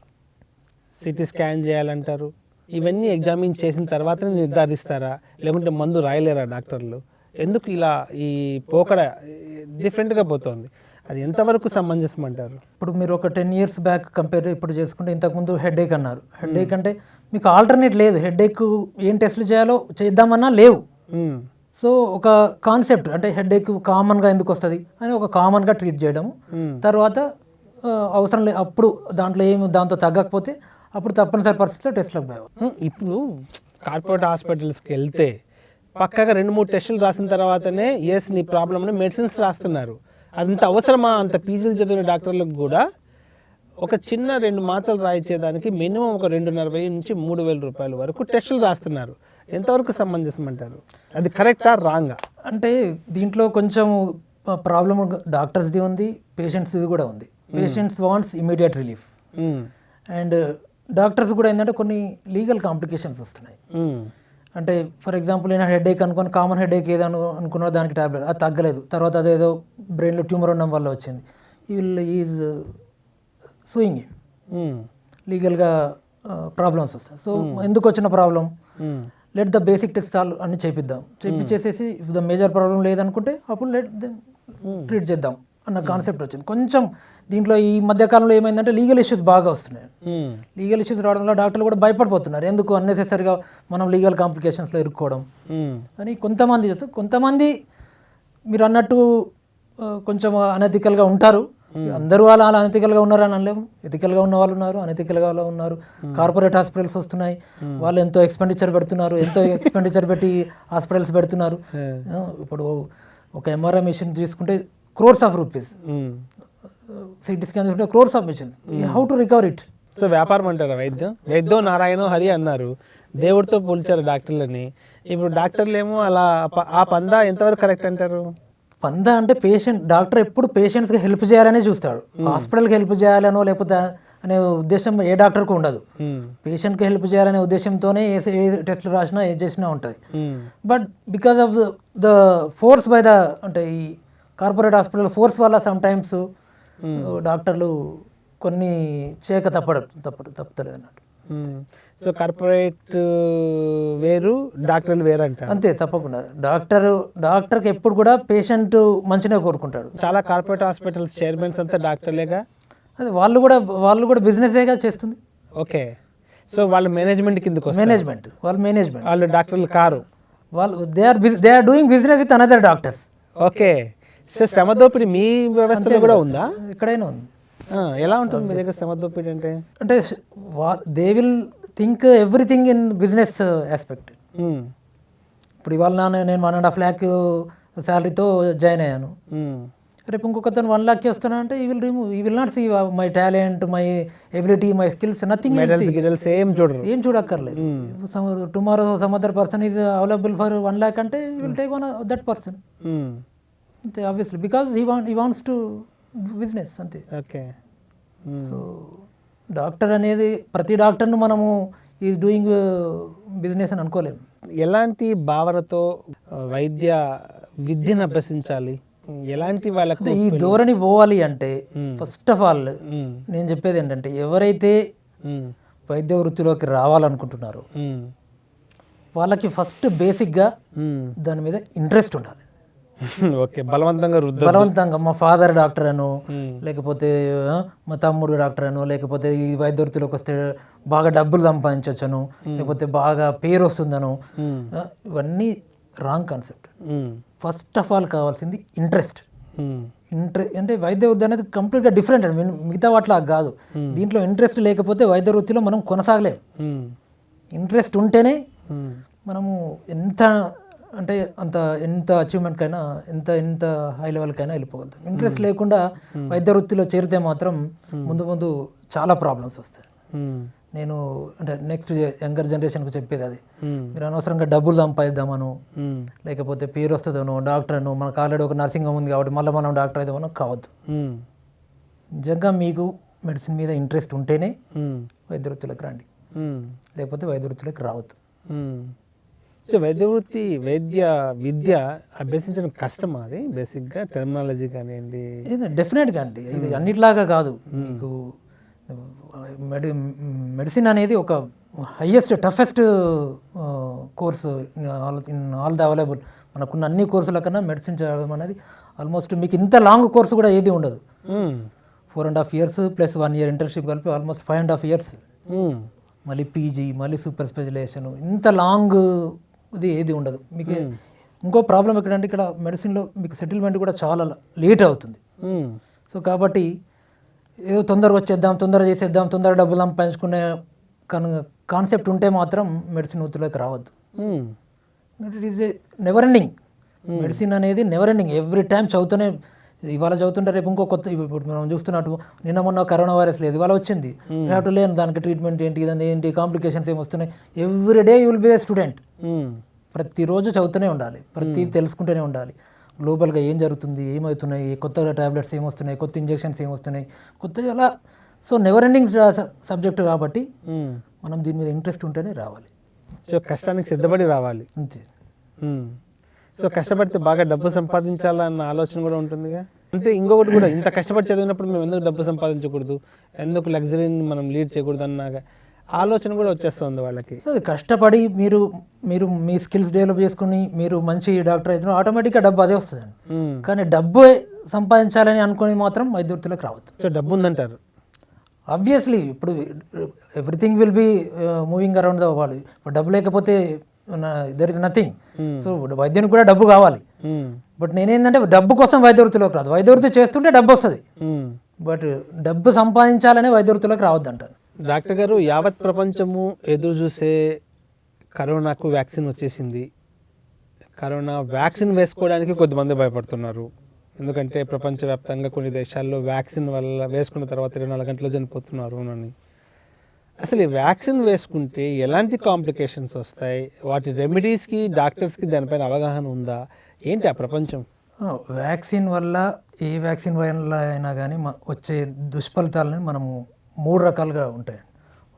సిటీ స్కాన్ చేయాలంటారు. ఇవన్నీ ఎగ్జామిన్ చేసిన తర్వాతనే నిర్ధారిస్తారా, లేకుంటే మందు రాయలేరా డాక్టర్లు? ఎందుకు ఇలా ఈ పోకడ డిఫరెంట్గా పోతుంది? అది ఎంతవరకు సమంజసం అంటారు? ఇప్పుడు మీరు ఒక 10 years బ్యాక్ కంపేర్ ఇప్పుడు చేసుకుంటే, ఇంతకుముందు హెడేక్ అన్నారు. హెడేక్ అంటే మీకు ఆల్టర్నేట్ లేదు, హెడేక్ ఏం టెస్టులు చేయాలో చేద్దామన్నా లేవు. సో ఒక కాన్సెప్ట్ అంటే హెడేక్ కామన్గా ఎందుకు వస్తుంది అని ఒక కామన్గా ట్రీట్ చేయడం, తర్వాత అవసరం లేదు అప్పుడు దాంతో తగ్గకపోతే అప్పుడు తప్పనిసరి పరిస్థితిలో టెస్ట్లకు పోయారు. ఇప్పుడు కార్పొరేట్ హాస్పిటల్స్కి వెళ్తే పక్కగా 2-3 టెస్టులు రాసిన తర్వాతనే ఎస్ నీ ప్రాబ్లమ్ని మెడిసిన్స్ రాస్తున్నారు. అంత అవసరమా? అంత పీజీలు చదివిన డాక్టర్లకు కూడా ఒక చిన్న 2 మాత్రలు రాయించేదానికి మినిమం ఒక 2,500 నుంచి 3,000 రూపాయల వరకు టెస్టులు రాస్తున్నారు. ఎంతవరకు సమంజసం అంటారు? అది కరెక్టా రాంగా? అంటే దీంట్లో కొంచెం ప్రాబ్లమ్ డాక్టర్స్ది ఉంది, పేషెంట్స్ది కూడా ఉంది. Patients wants immediate relief and doctors కూడా ఏంటంటే కొన్ని లీగల్ కాంప్లికేషన్స్ వస్తున్నాయి. అంటే ఫర్ ఎగ్జాంపుల్ నేను హెడేక్ అనుకోని కామన్ హెడేక్ ఏదో అనుకున్నా దానికి టాబ్లెట్ అది తగ్గలేదు, తర్వాత అదేదో బ్రెయిన్లో ట్యూమర్ ఉండడం వల్ల వచ్చింది, ఈజ్ సూయింగ్ లీగల్గా ప్రాబ్లమ్స్ వస్తాయి. సో ఎందుకు వచ్చిన problem, let the basic test అన్ని చేపించేసేసి ఇఫ్ ద మేజర్ ప్రాబ్లం లేదనుకుంటే అప్పుడు లెట్ ట్రీట్ చేద్దాం అన్న కాన్సెప్ట్ వచ్చింది. కొంచెం దీంట్లో ఈ మధ్యకాలంలో ఏమైందంటే లీగల్ ఇష్యూస్ బాగా వస్తున్నాయి. లీగల్ ఇష్యూస్ రావడం వల్ల డాక్టర్లు కూడా భయపడిపోతున్నారు, ఎందుకు అన్నెసెసరీగా మనం లీగల్ కాంప్లికేషన్స్లో ఇరుక్కోవడం అని. కొంతమంది చేస్తారు, కొంతమంది మీరు అన్నట్టు కొంచెం అనెథికల్గా ఉంటారు. అందరూ అలా అనెథికల్గా ఉన్నారని అనలేము. ఎథికల్గా ఉన్న వాళ్ళు ఉన్నారు, అనెథికల్గా వాళ్ళు ఉన్నారు. కార్పొరేట్ హాస్పిటల్స్ వస్తున్నాయి, వాళ్ళు ఎంతో ఎక్స్పెండిచర్ పెట్టి హాస్పిటల్స్ పెడుతున్నారు. ఇప్పుడు ఒక ఎంఆర్ఐ మిషన్ తీసుకుంటే crores of rupees, CT scan తీసుకుంటే crores of machines. How to recover it? So వ్యాపారం అంటారా? వైద్యం నారాయణ హరి అన్నారు, దేవుడితో పోల్చారు డాక్టర్లని. ఇప్పుడు డాక్టర్లు ఏమో అలా ఆ పందా ఎంతవరకు కరెక్ట్ అంటారు? పందా అంటే డాక్టర్ ఎప్పుడు పేషెంట్స్కి హెల్ప్ చేయాలనే చూస్తాడు. హాస్పిటల్కి హెల్ప్ చేయాలనో లేకపోతే అనే ఉద్దేశం ఏ డాక్టర్కు ఉండదు. పేషెంట్కి హెల్ప్ చేయాలనే ఉద్దేశంతోనే ఏ టెస్ట్లు రాసినా ఏ చేసినా ఉంటుంది. But because of the force by అంటే ఈ కార్పొరేట్ హాస్పిటల్ ఫోర్స్ వల్ల సమ్ టైమ్స్ డాక్టర్లు కొన్ని చేయక తప్పలేదు అన్నట్టు. సో కార్పొరేట్ వేరు, డాక్టర్లు వేరు అంటారు. అంతే, తప్పకుండా. డాక్టర్కి ఎప్పుడు కూడా పేషెంట్ మంచిగా కోరుకుంటాడు. చాలా కార్పొరేట్ హాస్పిటల్స్ చైర్మన్స్ అంతా డాక్టర్లేగా. అదే వాళ్ళు కూడా బిజినెస్గా చేస్తుంది. ఓకే, సో వాళ్ళు మేనేజ్మెంట్ కిందకు వస్తారు. మేనేజ్మెంట్ వాళ్ళు డాక్టర్లు కారు. వాళ్ళు they are doing business with another doctors. Okay, so శ్రమ దోపిడీ మీ వ్యవస్థలో కూడా ఉందా? ఎక్కడైనా ఉంది. ఎలా ఉంటుంది మీ దగ్గర శ్రమ దోపిడీ అంటే? అంటే they will think everything in business aspect. ఇప్పుడు ఇవాళ నేను 1.5 lakh శాలరీతో జాయిన్ అయ్యాను. రేపు ఇంకొకతను 1 lakh వస్తానంటే he will not see my talent, my ability, my skills, nothing. ఏం చూడక్కర్లేదు. Tomorrow some other person is available for 1 lakh అంటే you will take that person. అంతే, obviously, because he wants to business. అంతే. Okay, so doctor అనేది ప్రతి డాక్టర్ను మనము is doing business అని అనుకోలేము. ఎలాంటి భావనతో వైద్య విద్యను అభ్యసించాలి? ఎలాంటి వాళ్ళకి ఈ ధోరణి పోవాలి అంటే ఫస్ట్ ఆఫ్ ఆల్ నేను చెప్పేది ఏంటంటే, ఎవరైతే వైద్య వృత్తిలోకి రావాలనుకుంటున్నారో వాళ్ళకి ఫస్ట్ బేసిక్గా దాని మీద ఇంట్రెస్ట్ ఉండాలి. ఓకే, బలవంతంగా మా ఫాదర్ డాక్టర్ అనో, లేకపోతే మా తమ్ముడు డాక్టర్ అనో, లేకపోతే ఈ వైద్య వృత్తిలోకి వస్తే బాగా డబ్బులు సంపాదించవచ్చను, లేకపోతే బాగా పేరు వస్తుందనో, ఇవన్నీ wrong concept. First of all కావాల్సింది ఇంట్రెస్ట్. అంటే వైద్య వృత్తి అనేది కంప్లీట్గా డిఫరెంట్ అండి, మిగతా వాటిలా కాదు. దీంట్లో ఇంట్రెస్ట్ లేకపోతే వైద్య వృత్తిలో మనం కొనసాగలేము. ఇంట్రెస్ట్ ఉంటేనే మనము ఎంత అచీవ్మెంట్కైనా, ఎంత హై లెవెల్కైనా వెళ్ళిపోగలుగుతాం. ఇంట్రెస్ట్ లేకుండా వైద్య వృత్తిలో చేరితే మాత్రం ముందు చాలా ప్రాబ్లమ్స్ వస్తాయి. నేను అంటే నెక్స్ట్ యంగర్ జనరేషన్కి చెప్పేది అది, మీరు అనవసరంగా డబ్బులు సంపాదిద్దామను, లేకపోతే పేరు వస్తుందనో, డాక్టర్ అను, మనకు ఆల్రెడీ ఒక నర్సింగ్ హోమ్ ఉంది కాబట్టి మళ్ళీ మనం డాక్టర్ అయిదామనో కావద్దు. నిజంగా మీకు మెడిసిన్ మీద ఇంట్రెస్ట్ ఉంటేనే వైద్య వృత్తిలోకి రండి, లేకపోతే వైద్య వృత్తిలోకి రావద్దు. సో వైద్య విద్య అభ్యసించడం కష్టమా? అది బేసిక్గా టెర్మినాలజీ కానివ్వండి. డెఫినెట్గా అండి, ఇది అన్నిట్లాగా కాదు. మీకు మెడిసిన్ అనేది ఒక highest toughest course in all the available. మనకున్న అన్ని కోర్సుల కన్నా మెడిసిన్ చదవడం అనేది ఆల్మోస్ట్ మీకు ఇంత లాంగ్ కోర్సు కూడా ఏది ఉండదు. 4.5 years ప్లస్ 1 year ఇంటర్న్షిప్ కలిపి ఆల్మోస్ట్ 5.5 years. మళ్ళీ పీజీ, మళ్ళీ సూపర్ స్పెషలైజేషన్, ఇంత లాంగ్ ఇది ఏది ఉండదు. మీకు ఇంకో ప్రాబ్లం ఎక్కడంటే, ఇక్కడ మెడిసిన్లో మీకు సెటిల్మెంట్ కూడా చాలా లేట్ అవుతుంది. సో కాబట్టి ఏదో తొందరగా వచ్చేద్దాం, తొందరగా చేసేద్దాం, తొందరగా డబ్బులు సంపాదించుకునే కాన్సెప్ట్ ఉంటే మాత్రం మెడిసిన్ వృత్తిలోకి రావద్దు. It is a never ending. Medicine అనేది నెవర్ ఎండింగ్. ఎవ్రీ టైం చదువుతూనే, ఇవాళ చదువుతుంటే రేపు ఇంకో కొత్త, ఇప్పుడు మనం చూస్తున్నట్టు నిన్న మొన్న కరోనా వైరస్ లేదు, ఇవాళ వచ్చింది. యూ హ్యావ్ టు లెర్న్ దానికి ట్రీట్మెంట్ ఏంటి, ఇదంతా ఏంటి, కాంప్లికేషన్స్ ఏమి వస్తున్నాయి. Every day you will be A student. ప్రతిరోజు చదువుతూనే ఉండాలి, ప్రతి తెలుసుకుంటూనే ఉండాలి. గ్లోబల్గా ఏం జరుగుతుంది, ఏమవుతున్నాయి, కొత్త టాబ్లెట్స్ ఏమొస్తున్నాయి, కొత్త ఇంజెక్షన్స్ ఏమొస్తున్నాయి, కొత్త అలా. సో నెవర్ ఎండింగ్ సబ్జెక్ట్ కాబట్టి మనం దీని మీద ఇంట్రెస్ట్ ఉంటేనే రావాలి. సో కష్టానికి సిద్ధపడి రావాలి అంతే. సో కష్టపడితే బాగా డబ్బు సంపాదించాలన్న ఆలోచన కూడా ఉంటుందిగా. అంటే ఇంకొకటి కూడా, ఇంత కష్టపడి చదివినప్పుడు మేము ఎందుకు డబ్బు సంపాదించకూడదు, ఎందుకు లగ్జరీని మనం లీడ్ చేయకూడదు అన్నాగా ఆలోచన కూడా వచ్చేస్తుంది వాళ్ళకి. సో అది కష్టపడి మీరు మీ స్కిల్స్ డెవలప్ చేసుకుని మీరు మంచి డాక్టర్ అయితే ఆటోమేటిక్గా డబ్బు అదే వస్తుందండి. కానీ డబ్బు సంపాదించాలని అనుకుని మాత్రం వైద్య వృత్తిలోకి రావద్దు. సో డబ్బు ఉందంటారు. ఆబ్వియస్లీ ఇప్పుడు everything will be moving around the world. ఇప్పుడు డబ్బు లేకపోతే దెర్ ఇస్ నథింగ్. సో వైద్యానికి కూడా డబ్బు కావాలి. బట్ నేనేంటంటే డబ్బు కోసం వైద్య వృత్తిలోకి రాదు. వైద్య వృత్తి చేస్తుంటే డబ్బు వస్తుంది, బట్ డబ్బు సంపాదించాలనే వైద్య వృత్తిలోకి రావద్దు అంటారు. డాక్టర్ గారు, యావత్ ప్రపంచము ఎదురు చూసే కరోనాకు వ్యాక్సిన్ వచ్చేసింది. కరోనా వ్యాక్సిన్ వేసుకోవడానికి కొద్దిమంది భయపడుతున్నారు. ఎందుకంటే ప్రపంచవ్యాప్తంగా కొన్ని దేశాల్లో వ్యాక్సిన్ వల్ల వేసుకున్న తర్వాత 24 గంటలు చనిపోతున్నారు అని. అసలు ఈ వ్యాక్సిన్ వేసుకుంటే ఎలాంటి కాంప్లికేషన్స్ వస్తాయి, వాటి రెమెడీస్కి డాక్టర్స్కి దానిపైన అవగాహన ఉందా, ఏంటి ఆ ప్రపంచం? వ్యాక్సిన్ వల్ల, ఏ వ్యాక్సిన్ వల్ల అయినా కానీ వచ్చే దుష్ఫలితాలని మనము 3 రకాలుగా ఉంటాయి.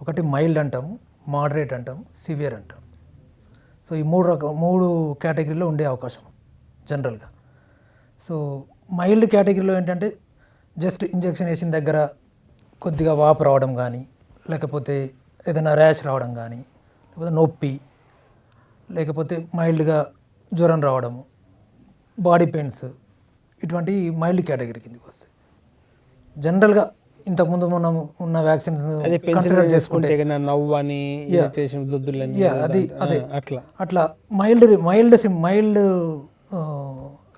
ఒకటి మైల్డ్ అంటాము, మోడరేట్ అంటాము, సివియర్ అంటాము. సో ఈ 3 కేటగిరీలో ఉండే అవకాశం జనరల్గా. సో మైల్డ్ కేటగిరీలో ఏంటంటే జస్ట్ ఇంజెక్షన్ వేసిన దగ్గర కొద్దిగా వాపు రావడం కానీ, లేకపోతే ఏదైనా ర్యాష్ రావడం కానీ, లేకపోతే నొప్పి, లేకపోతే మైల్డ్గా జ్వరం రావడము, బాడీ పెయిన్స్, ఇటువంటి మైల్డ్ కేటగిరీ కిందకి వస్తాయి. జనరల్గా ఇంతకుముందు మనం ఉన్న వ్యాక్సిన్స్ కన్సిడర్ చేసుకుంటే నవ్వు అని దుద్దులని అది అదే అట్లా అట్లా మైల్డ్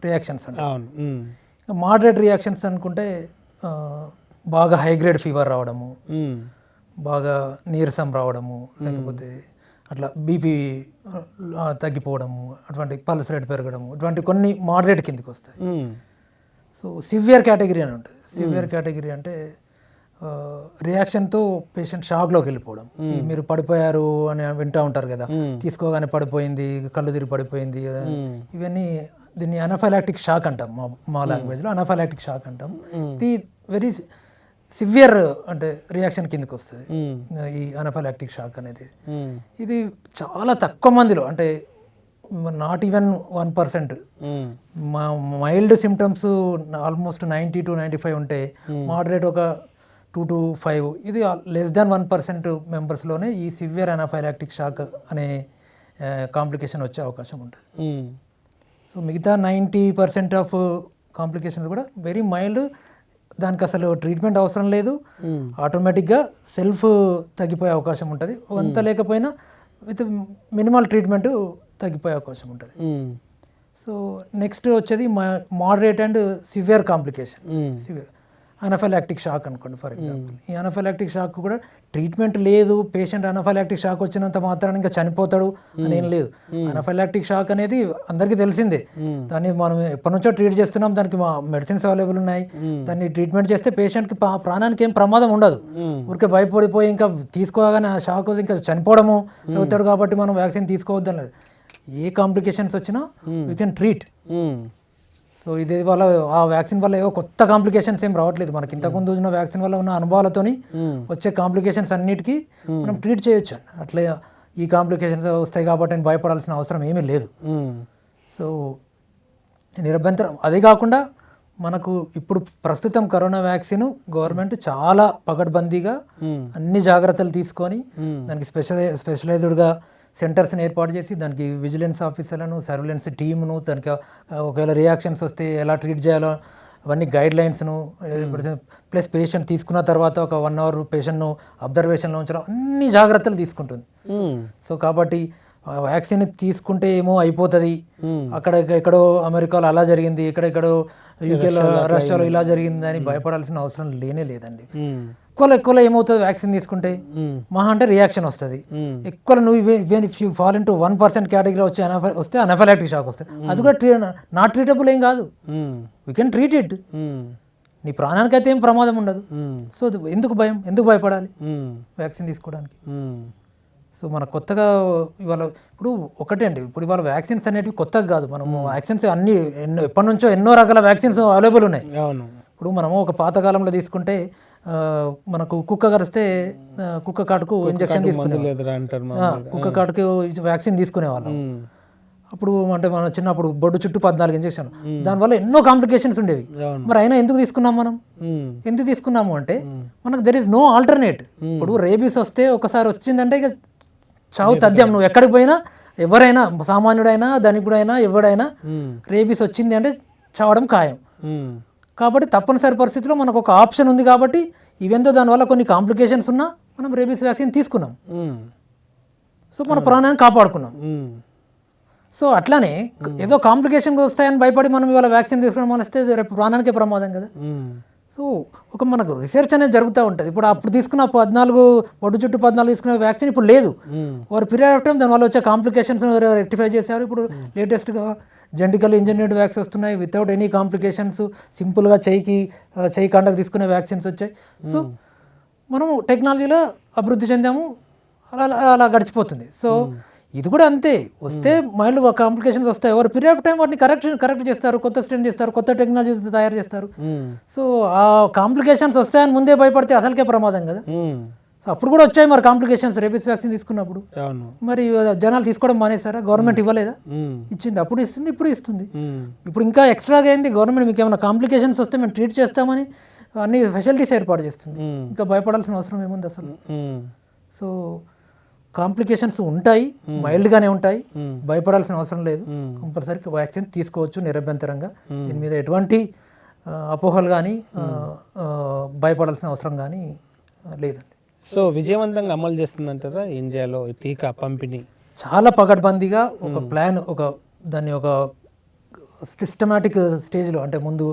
రియాక్షన్స్ అంటే. మోడరేట్ రియాక్షన్స్ అనుకుంటే బాగా హై గ్రేడ్ ఫీవర్ రావడము, బాగా నీరసం రావడము, లేకపోతే అట్లా బీపీ తగ్గిపోవడము, అటువంటి పల్స్ రేట్ పెరగడము, ఇటువంటి కొన్ని మోడరేట్ కిందకి వస్తాయి. సో సివియర్ కేటగిరీ అని ఉంటుంది. సివియర్ కేటగిరీ అంటే రియాక్షన్తో పేషెంట్ షాక్లోకి వెళ్ళిపోవడం. మీరు పడిపోయారు అని వింటూ ఉంటారు కదా, తీసుకోగానే పడిపోయింది, కళ్ళు తిరిగి పడిపోయింది, ఇవన్నీ దీన్ని అనఫైలాక్టిక్ షాక్ అంటాం. మా లాంగ్వేజ్లో అనఫైలాక్టిక్ షాక్ అంటాం. ఇది వెరీ సివియర్ అంటే రియాక్షన్ కిందకి వస్తుంది ఈ అనఫైలాక్టిక్ షాక్ అనేది. ఇది చాలా తక్కువ మందిలో, అంటే not even 1%. Mild symptoms almost 90 to 95 ఉంటే, మోడరేట్ ఒక 2 to 5, ఇది లెస్ దాన్ 1% మెంబర్స్లోనే ఈ సివియర్ అనఫైలాక్టిక్ షాక్ అనే కాంప్లికేషన్ వచ్చే అవకాశం ఉంటుంది. సో మిగతా 90% ఆఫ్ కాంప్లికేషన్స్ కూడా వెరీ మైల్డ్, దానికి అసలు ట్రీట్మెంట్ అవసరం లేదు, ఆటోమేటిక్గా సెల్ఫ్ తగ్గిపోయే అవకాశం ఉంటుంది. అంత లేకపోయినా విత్ మినిమల్ ట్రీట్మెంట్ తగ్గిపోయే అవకాశం ఉంటుంది. సో నెక్స్ట్ వచ్చేది moderate and severe complications. Severe anaphylactic shock అనుకోండి ఫర్ ఎగ్జాంపుల్. ఈ అనఫైలాక్టిక్ షాక్ కూడా ట్రీట్మెంట్ లేదు, పేషెంట్ అనఫైలాక్టిక్ షాక్ వచ్చినంత మాత్రాన ఇంకా చనిపోతాడు అని ఏం లేదు. అనఫైలాక్టిక్ షాక్ అనేది అందరికీ తెలిసిందే, దాన్ని మనం ఎప్పటి నుంచో ట్రీట్ చేస్తున్నాం, దానికి మెడిసిన్స్ అవైలబుల్ ఉన్నాయి. దాన్ని ట్రీట్మెంట్ చేస్తే పేషెంట్కి ప్రాణానికి ఏం ప్రమాదం ఉండదు. ఊరికే భయపడిపోయి ఇంకా తీసుకోగానే ఆ షాక్ ఇంకా చనిపోవడము అవుతాడు కాబట్టి మనం వ్యాక్సిన్ తీసుకోవద్దు అన్నది. ఏ కాంప్లికేషన్స్ వచ్చినా వీ కెన్ ట్రీట్. సో ఇది వల్ల ఆ వ్యాక్సిన్ వల్ల ఏవో కొత్త కాంప్లికేషన్స్ ఏం రావట్లేదు. మనకి ఇంతకుముందు ఉన్న వ్యాక్సిన్ వల్ల ఉన్న అనుభవాలతోని వచ్చే కాంప్లికేషన్స్ అన్నిటికీ మనం ట్రీట్ చేయొచ్చు. అట్లా ఈ కాంప్లికేషన్స్ వస్తాయి కాబట్టి నేను భయపడాల్సిన అవసరం ఏమీ లేదు. సో నిరభ్యంతరం. అదే కాకుండా మనకు ఇప్పుడు ప్రస్తుతం కరోనా వ్యాక్సిన్ గవర్నమెంట్ చాలా పకడ్బందీగా అన్ని జాగ్రత్తలు తీసుకొని దానికి స్పెషలైజ్డ్గా సెంటర్స్ని ఏర్పాటు చేసి దానికి విజిలెన్స్ ఆఫీసర్లను, సర్వేలెన్స్ టీమ్ను, దానికి ఒకవేళ రియాక్షన్స్ వస్తే ఎలా ట్రీట్ చేయాలో అవన్నీ గైడ్ లైన్స్ను, ప్లస్ పేషెంట్ తీసుకున్న తర్వాత ఒక 1 hour పేషెంట్ను అబ్జర్వేషన్లో ఉంచడం, అన్ని జాగ్రత్తలు తీసుకుంటుంది. సో కాబట్టి వ్యాక్సిన్ తీసుకుంటే ఏమో అయిపోతుంది, అక్కడ ఎక్కడో అమెరికాలో అలా జరిగింది, ఎక్కడెక్కడో యూకేలో రష్యాలో ఇలా జరిగింది అని భయపడాల్సిన అవసరం లేనే లేదండి. ఎక్కువ ఏమవుతుంది వ్యాక్సిన్ తీసుకుంటే, మహా అంటే రియాక్షన్ వస్తుంది. ఎక్కువ నువ్వు ఫాల్ ఇంటూ 1% కేటగిరీ వస్తే అనఫైలాక్టిక్ షాక్ వస్తుంది. అది కూడా నాట్ ట్రీటబుల్ ఏం కాదు, వీ కెన్ ట్రీట్ ఇట్. నీ ప్రాణానికి అయితే ఏం ప్రమాదం ఉండదు. సో ఎందుకు భయం, ఎందుకు భయపడాలి వ్యాక్సిన్ తీసుకోవడానికి? సో మన కొత్తగా ఇవాళ ఇప్పుడు ఒకటే అండి, ఇప్పుడు ఇవాళ వ్యాక్సిన్స్ అనేటివి కొత్తగా కాదు. మనము వ్యాక్సిన్స్ అన్ని ఎప్పటి నుంచో ఎన్నో రకాల వ్యాక్సిన్స్ అవైలబుల్ ఉన్నాయి. ఇప్పుడు మనము ఒక పాతకాలంలో తీసుకుంటే మనకు కుక్క కరిస్తే కుక్క కాటుకు ఇంజక్షన్ కుక్క కాటుకు వ్యాక్సిన్ తీసుకునేవాళ్ళం. అప్పుడు అంటే మన చిన్నప్పుడు బొడ్డు చుట్టూ 14 ఇంజక్షన్, దానివల్ల ఎన్నో కాంప్లికేషన్స్ ఉండేవి. మరి అయినా ఎందుకు తీసుకున్నాం మనం? ఎందుకు తీసుకున్నాము అంటే మనకు దెర్ ఈస్ నో ఆల్టర్నేట్. ఇప్పుడు రేబీస్ వస్తే ఒకసారి వచ్చిందంటే ఇక చావు తథ్యం. నువ్వు ఎక్కడికి పోయినా, ఎవరైనా సామాన్యుడైనా ధనికుడైనా ఎవడైనా రేబీస్ వచ్చింది అంటే చావడం ఖాయం. కాబట్టి తప్పనిసరి పరిస్థితిలో మనకు ఒక ఆప్షన్ ఉంది. కాబట్టి ఈవెంతో దానివల్ల కొన్ని కాంప్లికేషన్స్ ఉన్నా మనం రేబీస్ వ్యాక్సిన్ తీసుకున్నాం. సో మన ప్రాణాన్ని కాపాడుకున్నాం. సో అట్లానే ఏదో కాంప్లికేషన్స్ వస్తాయని భయపడి మనం ఇవాళ వ్యాక్సిన్ తీసుకోవడం వస్తే రేపు ప్రాణానికే ప్రమాదం కదా. సో ఒక మనకు రీసెర్చ్ అనేది జరుగుతూ ఉంటుంది. ఇప్పుడు అప్పుడు తీసుకున్న 14 ఒడ్డు చుట్టూ 14 తీసుకున్న వ్యాక్సిన్ ఇప్పుడు లేదు. వారు పీరియడ్ ఆఫ్ టైం దానివల్ల వచ్చే కాంప్లికేషన్స్ రెక్టిఫై చేశారు. ఇప్పుడు లేటెస్ట్గా జెనెటికల్ ఇంజనీర్డ్ వ్యాక్సిన్స్ వస్తున్నాయి వితౌట్ ఎనీ కాంప్లికేషన్స్. సింపుల్గా చెయ్యి కాండకు తీసుకునే వ్యాక్సిన్స్ వచ్చాయి. సో మనము టెక్నాలజీలో అభివృద్ధి చెందాము, అలా గడిచిపోతుంది. సో ఇది కూడా అంతే, వస్తే మైల్డ్ కాంప్లికేషన్స్ వస్తాయి. ఎవరు పీరియడ్ ఆఫ్ టైం వాటిని కరెక్ట్ చేస్తారు, కొత్త స్ట్రెయిన్ చేస్తారు, కొత్త టెక్నాలజీ తయారు చేస్తారు. సో ఆ కాంప్లికేషన్స్ వస్తాయని ముందే భయపడితే అసలుకే ప్రమాదం కదా. సో అప్పుడు కూడా వచ్చాయి మరి కాంప్లికేషన్స్ రేబీస్ వ్యాక్సిన్ తీసుకున్నప్పుడు. మరి జనాలు తీసుకోవడం మానేశారా? గవర్నమెంట్ ఇవ్వలేదా? ఇచ్చింది, అప్పుడు ఇస్తుంది, ఇప్పుడు ఇస్తుంది. ఇప్పుడు ఇంకా ఎక్స్ట్రాగా అయింది గవర్నమెంట్, మీకు ఏమైనా కాంప్లికేషన్స్ వస్తే మేము ట్రీట్ చేస్తామని అన్ని ఫెసిలిటీస్ ఏర్పాటు చేస్తుంది. ఇంకా భయపడాల్సిన అవసరం ఏముంది అసలు? సో కాంప్లికేషన్స్ ఉంటాయి, మైల్డ్గానే ఉంటాయి, భయపడాల్సిన అవసరం లేదు. కంపల్సరీ వ్యాక్సిన్ తీసుకోవచ్చు నిరభ్యంతరంగా. దీని మీద ఎటువంటి అపోహలు కానీ భయపడాల్సిన అవసరం కానీ లేదండి. సో విజయవంతంగా అమలు చేస్తుందంటారా ఇండియాలో టీకా పంపిణీ? చాలా పకడ్బందీగా ఒక ప్లాన్, దాన్ని ఒక సిస్టమాటిక్ స్టేజ్లో, అంటే ముందు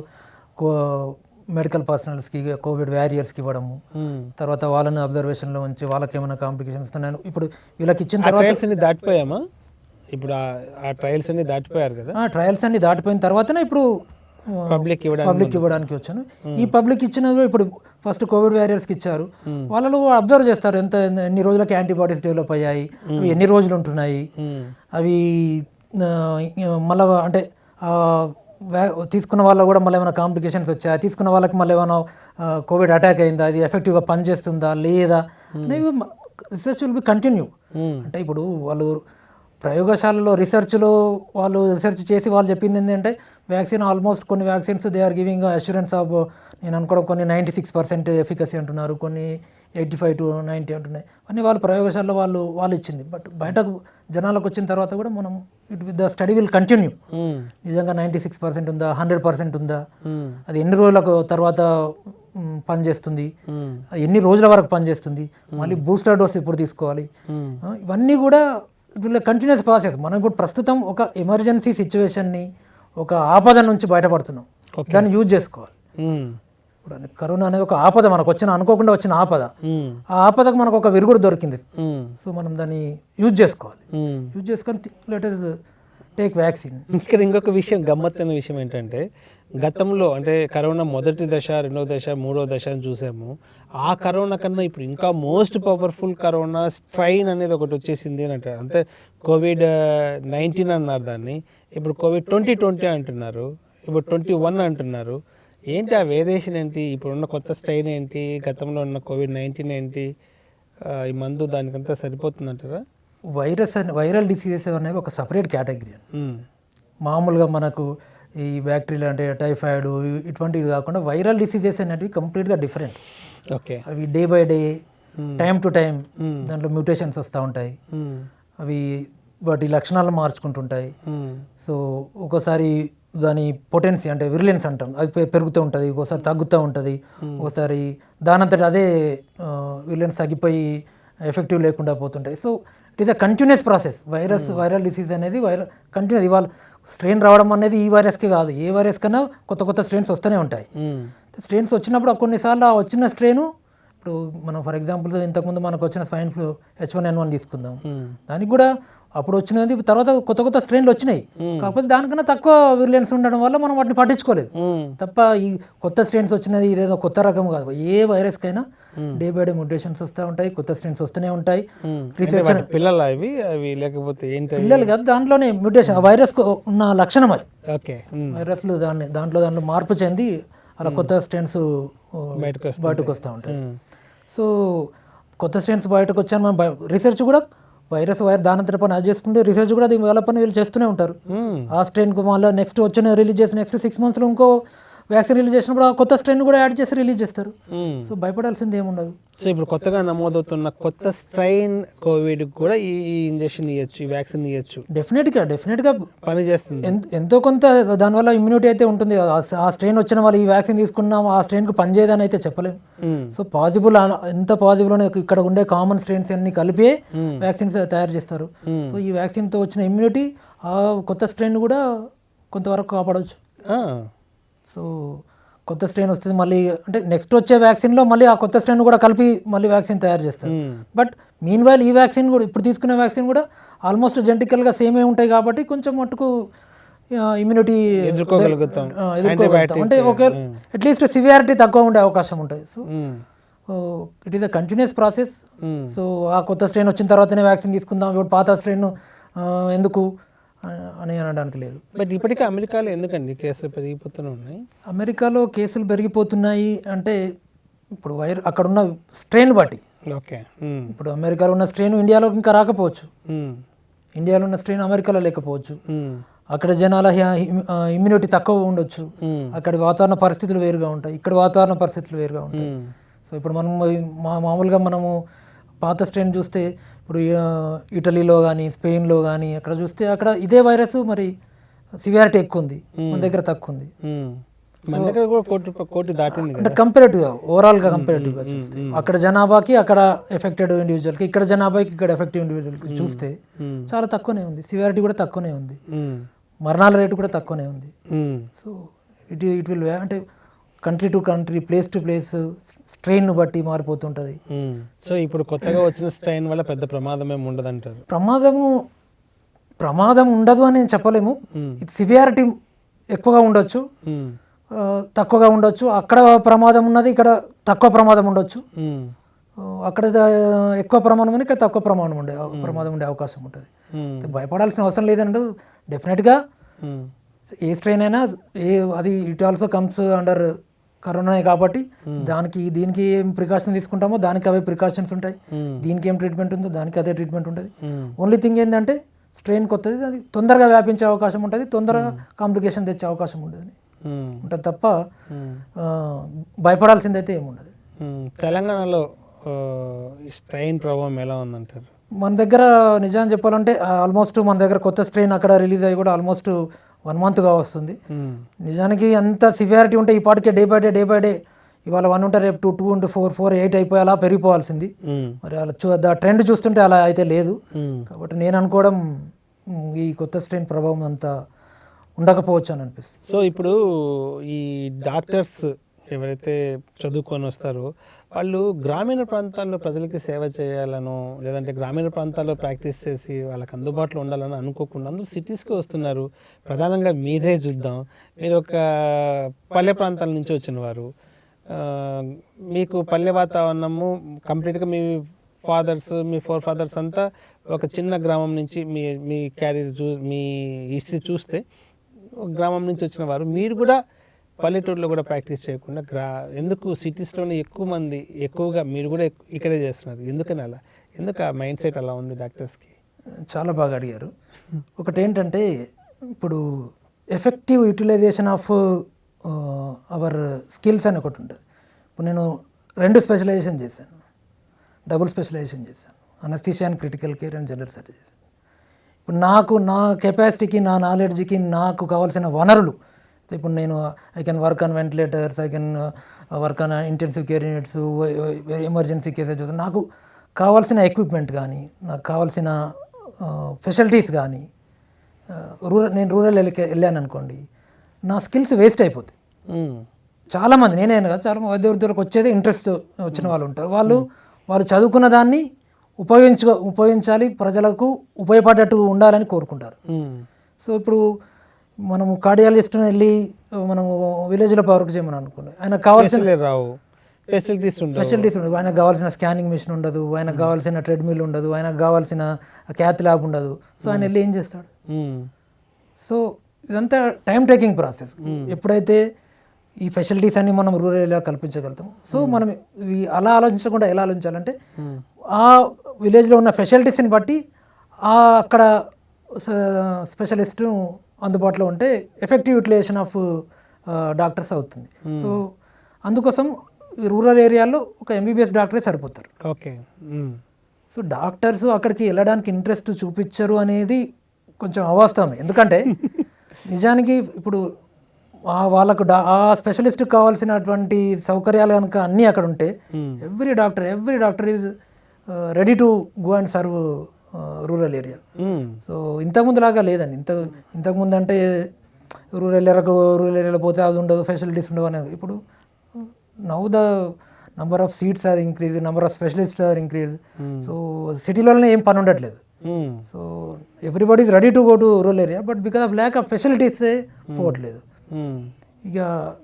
మెడికల్ పర్సనల్స్కి, కోవిడ్ వ్యారియర్స్కి ఇవ్వడము, తర్వాత వాళ్ళని అబ్జర్వేషన్లో ఉంచి వాళ్ళకి ఏమైనా కాంప్లికేషన్స్ ఉన్నాయని ఇప్పుడు వీళ్ళకి ఇచ్చిన తర్వాత దాటిపోయామా? ఇప్పుడు ఆ ట్రయల్స్ అన్ని దాటిపోయారు కదా? ట్రయల్స్ అన్ని దాటిపోయిన తర్వాతనే ఇప్పుడు పబ్లిక్ ఇవ్వడానికి వచ్చాను. ఈ పబ్లిక్ ఇచ్చిన ఇప్పుడు ఫస్ట్ కోవిడ్ వ్యారియర్స్కి ఇచ్చారు. వాళ్ళు అబ్జర్వ్ చేస్తారు ఎన్ని రోజులకి యాంటీబాడీస్ డెవలప్ అయ్యాయి, అవి ఎన్ని రోజులు ఉంటున్నాయి, అవి మళ్ళీ అంటే తీసుకున్న వాళ్ళు కూడా మళ్ళీ ఏమైనా కాంప్లికేషన్స్ వచ్చాయి, తీసుకున్న వాళ్ళకి మళ్ళీ ఏమైనా కోవిడ్ అటాక్ అయిందా, అది ఎఫెక్టివ్గా పనిచేస్తుందా లేదా అనేవి రీసెర్చ్ విల్ బి కంటిన్యూ. అంటే ఇప్పుడు వాళ్ళు ప్రయోగశాలలో రీసెర్చ్లో వాళ్ళు రీసెర్చ్ చేసి వాళ్ళు చెప్పింది ఏంటంటే వ్యాక్సిన్ ఆల్మోస్ట్ కొన్ని vaccines they are giving assurance of, నేను అనుకోవడం కొన్ని 96% ఎఫికసీ అంటున్నారు, కొన్ని 85 to 90 అంటున్నాయి. అన్నీ వాళ్ళు ప్రయోగశాలలో వాళ్ళు ఇచ్చింది. బట్ బయటకు జనాలకు వచ్చిన తర్వాత కూడా మనం ద స్టడీ విల్ కంటిన్యూ. నిజంగా 96% ఉందా, 100% ఉందా, అది ఎన్ని రోజులకు తర్వాత పనిచేస్తుంది, ఎన్ని రోజుల వరకు పనిచేస్తుంది, మళ్ళీ బూస్టర్ డోస్ ఎప్పుడు తీసుకోవాలి, ఇవన్నీ కూడా ఇప్పుడు కంటిన్యూస్ ప్రాసెస్. మనం ఇప్పుడు ప్రస్తుతం ఒక ఎమర్జెన్సీ సిచ్యువేషన్ని, ఒక ఆపద నుంచి బయటపడుతున్నాం, దాన్ని యూజ్ చేసుకోవాలి. ఇప్పుడు కరోనా అనేది ఒక ఆపద, మనకు అనుకోకుండా వచ్చిన ఆపద. ఆ ఆపదకు మనకు ఒక విరుగుడు దొరికింది. సో మనం దాన్ని యూజ్ చేసుకోవాలి. యూజ్ చేసుకొని లెట్ us టేక్ వ్యాక్సిన్. ఇక్కడ ఇంకొక విషయం, గమ్మత్తైన విషయం ఏంటంటే గతంలో అంటే కరోనా మొదటి దశ, రెండో దశ, మూడో దశ అని చూసాము. ఆ కరోనా కన్నా ఇప్పుడు ఇంకా మోస్ట్ పవర్ఫుల్ కరోనా స్ట్రైన్ అనేది ఒకటి వచ్చేసింది అని అంటారు. అంటే COVID-19 అన్నారు దాన్ని, ఇప్పుడు COVID-20 అంటున్నారు, ఇప్పుడు 21 అంటున్నారు. ఏంటి ఆ వేరియేషన్ ఏంటి? ఇప్పుడున్న కొత్త స్ట్రైన్ ఏంటి? గతంలో ఉన్న COVID-19 ఏంటి? ఈ మందు దానికంతా సరిపోతుందంటారా? వైరల్ డిసీజెస్ అనేవి ఒక సపరేట్ కేటగిరీ. మామూలుగా మనకు ఈ బ్యాక్టీరియా అంటే టైఫాయిడ్ ఇటువంటివి కాకుండా వైరల్ డిసీజెస్ అనేవి కంప్లీట్గా డిఫరెంట్. ఓకే, అవి day by day, time to time దాంట్లో మ్యూటేషన్స్ వస్తూ ఉంటాయి. అవి వాటి లక్షణాలు మార్చుకుంటుంటాయి. సో ఒక్కోసారి దాని పొటెన్సీ అంటే విరులెన్స్ అంటాం, అది పెరుగుతూ ఉంటుంది, ఒకసారి తగ్గుతూ ఉంటుంది, ఒకసారి దానంతటి అదే విరులెన్స్ తగ్గిపోయి ఎఫెక్టివ్ లేకుండా పోతుంటాయి. So it is a continuous process. Viral disease అనేది కంటిన్యూస్. ఇవాళ స్ట్రెయిన్ రావడం అనేది ఈ వైరస్కి కాదు, ఏ వైరస్ కన్నా కొత్త స్ట్రెయిన్స్ వస్తూనే ఉంటాయి. స్ట్రెయిన్స్ వచ్చినప్పుడు కొన్నిసార్లు ఆ వచ్చిన స్ట్రెయిన్, ఇప్పుడు మనం ఫర్ ఎగ్జాంపుల్ ఇంతకుముందు మనకు వచ్చిన స్వైన్ ఫ్లూ H1N1 తీసుకుందాం, దానికి కూడా అప్పుడు వచ్చినది తర్వాత కొత్త స్ట్రెయిన్లు వచ్చినాయి. కాకపోతే దానికన్నా తక్కువ విరులెన్స్ ఉండడం వల్ల మనం వాటిని పట్టించుకోలేదు తప్ప ఈ కొత్త స్ట్రెయిన్స్ వచ్చినది ఇదేదో కొత్త రకం కాదు. ఏ వైరస్కైనా డే బై డే మ్యూటేషన్స్ వస్తూ ఉంటాయి, కొత్త స్ట్రెయిన్స్ వస్తూనే ఉంటాయి. రీసెర్చ్ పిల్లలు కాదు, దాంట్లోనే మ్యూటేషన్, వైరస్ ఉన్న లక్షణం అది. వైరస్లు దాంట్లో మార్పు చెంది అలా కొత్త స్ట్రెయిన్స్ బయటకు వస్తూ ఉంటాయి. సో కొత్త స్ట్రెయిన్స్ బయటకు వచ్చాను. మనం రీసెర్చ్ కూడా వైరస్ దానంతటి పని అది చేసుకుంటే రీసెర్చ్ కూడా అది వాళ్ళ పని వీళ్ళు చేస్తూనే ఉంటారు. ఆ స్ట్రెయిన్కి మళ్ళీ నెక్స్ట్ వచ్చిన రిలీజ్ చేసి నెక్స్ట్ 6 monthsలో ఇంకో వ్యాక్సిన్ రిలీజ్ చేసినప్పుడు ఆ కొత్త స్ట్రెయిన్ కూడా యాడ్ చేసి రిలీజ్ చేస్తారు. సో భయపడాల్సింది ఏముండదు. సో ఇప్పుడు కొత్తగా నమోదవుతున్న కొత్త స్ట్రెయిన్ కోవిడ్ కూడా ఈ ఇంజెక్షన్ ఇవ్వచ్చు, ఈ వ్యాక్సిన్ ఇవ్వచ్చు. డెఫినెట్గా పని చేస్తుంది. ఎంతో కొంత దానివల్ల ఇమ్యూనిటీ అయితే ఉంటుంది. ఆ స్ట్రెయిన్ వచ్చిన వాళ్ళు ఈ వ్యాక్సిన్ తీసుకున్నాం ఆ స్ట్రెయిన్కి పనిచేయదని అయితే చెప్పలేము. సో పాజిబుల్, ఎంత పాజిబుల్ అని ఇక్కడ ఉండే కామన్ స్ట్రెయిన్స్ అన్ని కలిపి వ్యాక్సిన్స్ తయారు చేస్తారు. సో ఈ వ్యాక్సిన్తో వచ్చిన ఇమ్యూనిటీ ఆ కొత్త స్ట్రెయిన్ కూడా కొంతవరకు కాపాడవచ్చు. సో కొత్త స్ట్రెయిన్ వస్తుంది మళ్ళీ, అంటే నెక్స్ట్ వచ్చే వ్యాక్సిన్లో మళ్ళీ ఆ కొత్త స్ట్రెయిన్ కూడా కలిపి మళ్ళీ వ్యాక్సిన్ తయారు చేస్తారు. బట్ మీన్ వైల్ ఈ వ్యాక్సిన్ కూడా, ఇప్పుడు తీసుకునే వ్యాక్సిన్ కూడా ఆల్మోస్ట్ జెనెటికల్గా సేమే ఉంటాయి కాబట్టి కొంచెం మట్టుకు ఇమ్యూనిటీ ఎదుర్కోగలుగుతాం. అంటే ఓకే, అట్లీస్ట్ సివియారిటీ తక్కువ ఉండే అవకాశం ఉంటుంది. So it is a continuous process. So ఆ కొత్త స్ట్రెయిన్ వచ్చిన తర్వాతనే వ్యాక్సిన్ తీసుకుందాం, ఇప్పుడు పాత స్ట్రెయిన్ ఎందుకు అని అనడానికి లేదు. బట్ ఇప్పటికీ అమెరికాలో ఎందుకండి కేసులు పెరిగిపోతూనే ఉన్నాయి? అమెరికాలో కేసులు పెరిగిపోతున్నాయి అంటే ఇప్పుడు అక్కడ ఉన్న స్ట్రెయిన్ బట్టి. ఓకే, ఇప్పుడు అమెరికాలో ఉన్న స్ట్రెయిన్ ఇండియాలో ఇంకా రాకపోవచ్చు, ఇండియాలో ఉన్న స్ట్రెయిన్ అమెరికాలో లేకపోవచ్చు. అక్కడ జనాల ఇమ్యూనిటీ తక్కువ ఉండొచ్చు, అక్కడ వాతావరణ పరిస్థితులు వేరుగా ఉంటాయి, ఇక్కడ వాతావరణ పరిస్థితులు వేరుగా ఉంటాయి. సో ఇప్పుడు మనం మామూలుగా మనము పాత స్ట్రెయిన్ చూస్తే ఇప్పుడు ఇటలీలో కానీ స్పెయిన్లో కానీ అక్కడ చూస్తే అక్కడ ఇదే వైరస్ మరి సివియారిటీ ఎక్కువ ఉంది, మన దగ్గర తక్కువ ఉంది. మన దగ్గర కూడా కోటి దాటింది అంటే కంపేరేటివ్గా ఓవరాల్గా కంపేరేటివ్గా చూస్తే అక్కడ జనాభాకి అక్కడ ఎఫెక్టెడ్ ఇండివిజువల్కి, ఇక్కడ జనాభాకి ఇక్కడ ఎఫెక్టివ్ ఇండివిజువల్కి చూస్తే చాలా తక్కువనే ఉంది, సివియారిటీ కూడా తక్కువనే ఉంది, మరణాల రేటు కూడా తక్కువనే ఉంది. సో ఇట్ విల్ అంటే country to country, place to place strain బట్టి మారిపోతుంటుంది. సో ఇప్పుడు కొత్తగా వచ్చిన స్ట్రెయిన్ వల్ల పెద్ద ప్రమాదం ఏమి ఉండదు అంటారు? ప్రమాదం ఉండదు అని నేను చెప్పలేము. సివియారిటీ ఎక్కువగా ఉండొచ్చు, తక్కువగా ఉండొచ్చు. అక్కడ ప్రమాదం ఉన్నది, ఇక్కడ తక్కువ ప్రమాదం ఉండొచ్చు. అక్కడ ఎక్కువ ప్రమాదం ఉంది, ఇక్కడ తక్కువ ప్రమాదం ఉండే అవకాశం ఉంటుంది. భయపడాల్సిన అవసరం లేదండి. డెఫినెట్గా ఏ స్ట్రెయిన్ అయినా అది it also comes under corona కాబట్టి దీనికి ఏం ప్రికాషన్ తీసుకుంటామో దానికి అవే ప్రికాషన్స్ ఉంటాయి, దీనికి ఏం ట్రీట్మెంట్ ఉందో దానికి అదే ట్రీట్మెంట్ ఉంటుంది. ఓన్లీ థింగ్ ఏంటంటే స్ట్రెయిన్ కొత్తది, అది తొందరగా వ్యాపించే అవకాశం ఉంటుంది, తొందరగా కాంప్లికేషన్ తెచ్చే అవకాశం ఉంటుంది తప్ప భయపడాల్సింది అయితే ఏముండదు. తెలంగాణలో స్ట్రెయిన్ ప్రభావం ఎలా ఉందంటారు? మన దగ్గర నిజాన్ని చెప్పాలంటే ఆల్మోస్ట్ మన దగ్గర కొత్త స్ట్రెయిన్ అక్కడ రిలీజ్ అయ్యి కూడా ఆల్మోస్ట్ 1 monthగా వస్తుంది. నిజానికి అంత సివియారిటీ ఉంటే ఈ పాటికే డే బై డే ఇవాళ 1 ఉంటే రేపు 2 ఉంటే 4 8 అయిపోయి అలా పెరిగిపోవాల్సింది. మరి అలా ట్రెండ్ చూస్తుంటే అలా అయితే లేదు. కాబట్టి నేను అనుకోవడం ఈ కొత్త స్ట్రెయిన్ ప్రభావం అంతా ఉండకపోవచ్చు అని అనిపిస్తుంది. సో ఇప్పుడు ఈ డాక్టర్స్ ఎవరైతే చదువుకొని వస్తారో వాళ్ళు గ్రామీణ ప్రాంతాల్లో ప్రజలకి సేవ చేయాలనో లేదంటే గ్రామీణ ప్రాంతాల్లో ప్రాక్టీస్ చేసి వాళ్ళకి అందుబాటులో ఉండాలని అనుకోకుండా అందరూ సిటీస్కి వస్తున్నారు. ప్రధానంగా మీరే చూద్దాం, మీరు ఒక పల్లె ప్రాంతాల నుంచి వచ్చిన వారు, మీకు పల్లె వాతావరణము కంప్లీట్గా మీ ఫోర్ ఫాదర్స్ అంతా ఒక చిన్న గ్రామం నుంచి మీ క్యారియర్ మీ హిస్టరీ చూస్తే గ్రామం నుంచి వచ్చిన వారు, మీరు కూడా పల్లెటూరులో కూడా ప్రాక్టీస్ చేయకుండా ఎందుకు సిటీస్లోనే ఎక్కువగా మీరు కూడా ఇక్కడే చేస్తున్నారు? ఎందుకని అలా? ఎందుకు ఆ మైండ్ సెట్ అలా ఉంది డాక్టర్స్కి? చాలా బాగా అడిగారు. ఒకటి ఏంటంటే ఇప్పుడు effective utilization of our skills అని ఒకటి ఉంటుంది. ఇప్పుడు నేను 2 స్పెషలైజేషన్ చేశాను, డబుల్ స్పెషలైజేషన్ చేశాను, anaesthesia and critical care and general surgery చేశాను. ఇప్పుడు నా కెపాసిటీకి, నా నాలెడ్జ్కి, నాకు కావాల్సిన వనరులు, ఇప్పుడు నేను I can work on ventilators, I can work on intensive care units, emergency cases చూస్తాను. నాకు కావాల్సిన ఎక్విప్మెంట్ కానీ, నాకు కావాల్సిన ఫెసిలిటీస్ కానీ నేను రూరల్ వెళ్ళాను అనుకోండి, నా స్కిల్స్ వేస్ట్ అయిపోతాయి. చాలామంది, నేనే కాదు, చాలా వైద్య వృద్ధులకు వచ్చేది ఇంట్రెస్ట్ వచ్చిన వాళ్ళు ఉంటారు. వాళ్ళు చదువుకున్న దాన్ని ఉపయోగించాలి, ప్రజలకు ఉపయోగపడేట్టు ఉండాలని కోరుకుంటారు. సో ఇప్పుడు మనము కార్డియాలజిస్ట్ని వెళ్ళి మనము విలేజ్లో వర్క్ చేయమని అనుకోండి, ఆయనకు కావాల్సిన ఫెసిలిటీస్ ఉండవు, ఆయనకు కావాల్సిన స్కానింగ్ మిషన్ ఉండదు, ఆయనకు కావాల్సిన ట్రెడ్మిల్ ఉండదు, ఆయనకు కావాల్సిన క్యాత్ ల్యాబ్ ఉండదు. సో ఆయన వెళ్ళి ఏం చేస్తాడు? సో ఇదంతా టైం టేకింగ్ ప్రాసెస్. ఎప్పుడైతే ఈ ఫెసిలిటీస్ అన్ని మనం రూరల్ ఏరియా కల్పించగలుగుతాము. సో మనం అలా ఆలోచించకుండా ఎలా ఆలోచించాలంటే ఆ విలేజ్లో ఉన్న ఫెసిలిటీస్ని బట్టి అక్కడ స్పెషలిస్టు అందుబాటులో ఉంటే ఎఫెక్టివ్ యూటిలైజేషన్ ఆఫ్ డాక్టర్స్ అవుతుంది. సో అందుకోసం రూరల్ ఏరియాలో ఒక MBBS డాక్టరే సరిపోతారు. ఓకే. సో డాక్టర్స్ అక్కడికి వెళ్ళడానికి ఇంట్రెస్ట్ చూపించరు అనేది కొంచెం అవాస్తవమే. ఎందుకంటే నిజానికి ఇప్పుడు వాళ్ళకు ఆ స్పెషలిస్ట్కి కావాల్సినటువంటి సౌకర్యాలు కనుక అన్నీ అక్కడ ఉంటే every doctor is ready to go and serve rural area. So ఇంతకుముందు లాగా లేదండి. ఇంతకుముందు అంటే రూరల్ ఏరియాలో పోతే అది ఉండదు, ఫెసిలిటీస్ ఉండవు అనేది. ఇప్పుడు now the number of seats are increase, number of specialist are increase. So సిటీలోనే ఏం పని ఉండట్లేదు. So everybody is ready to go to rural area, but because of lack of facilities పోవట్లేదు. ఇక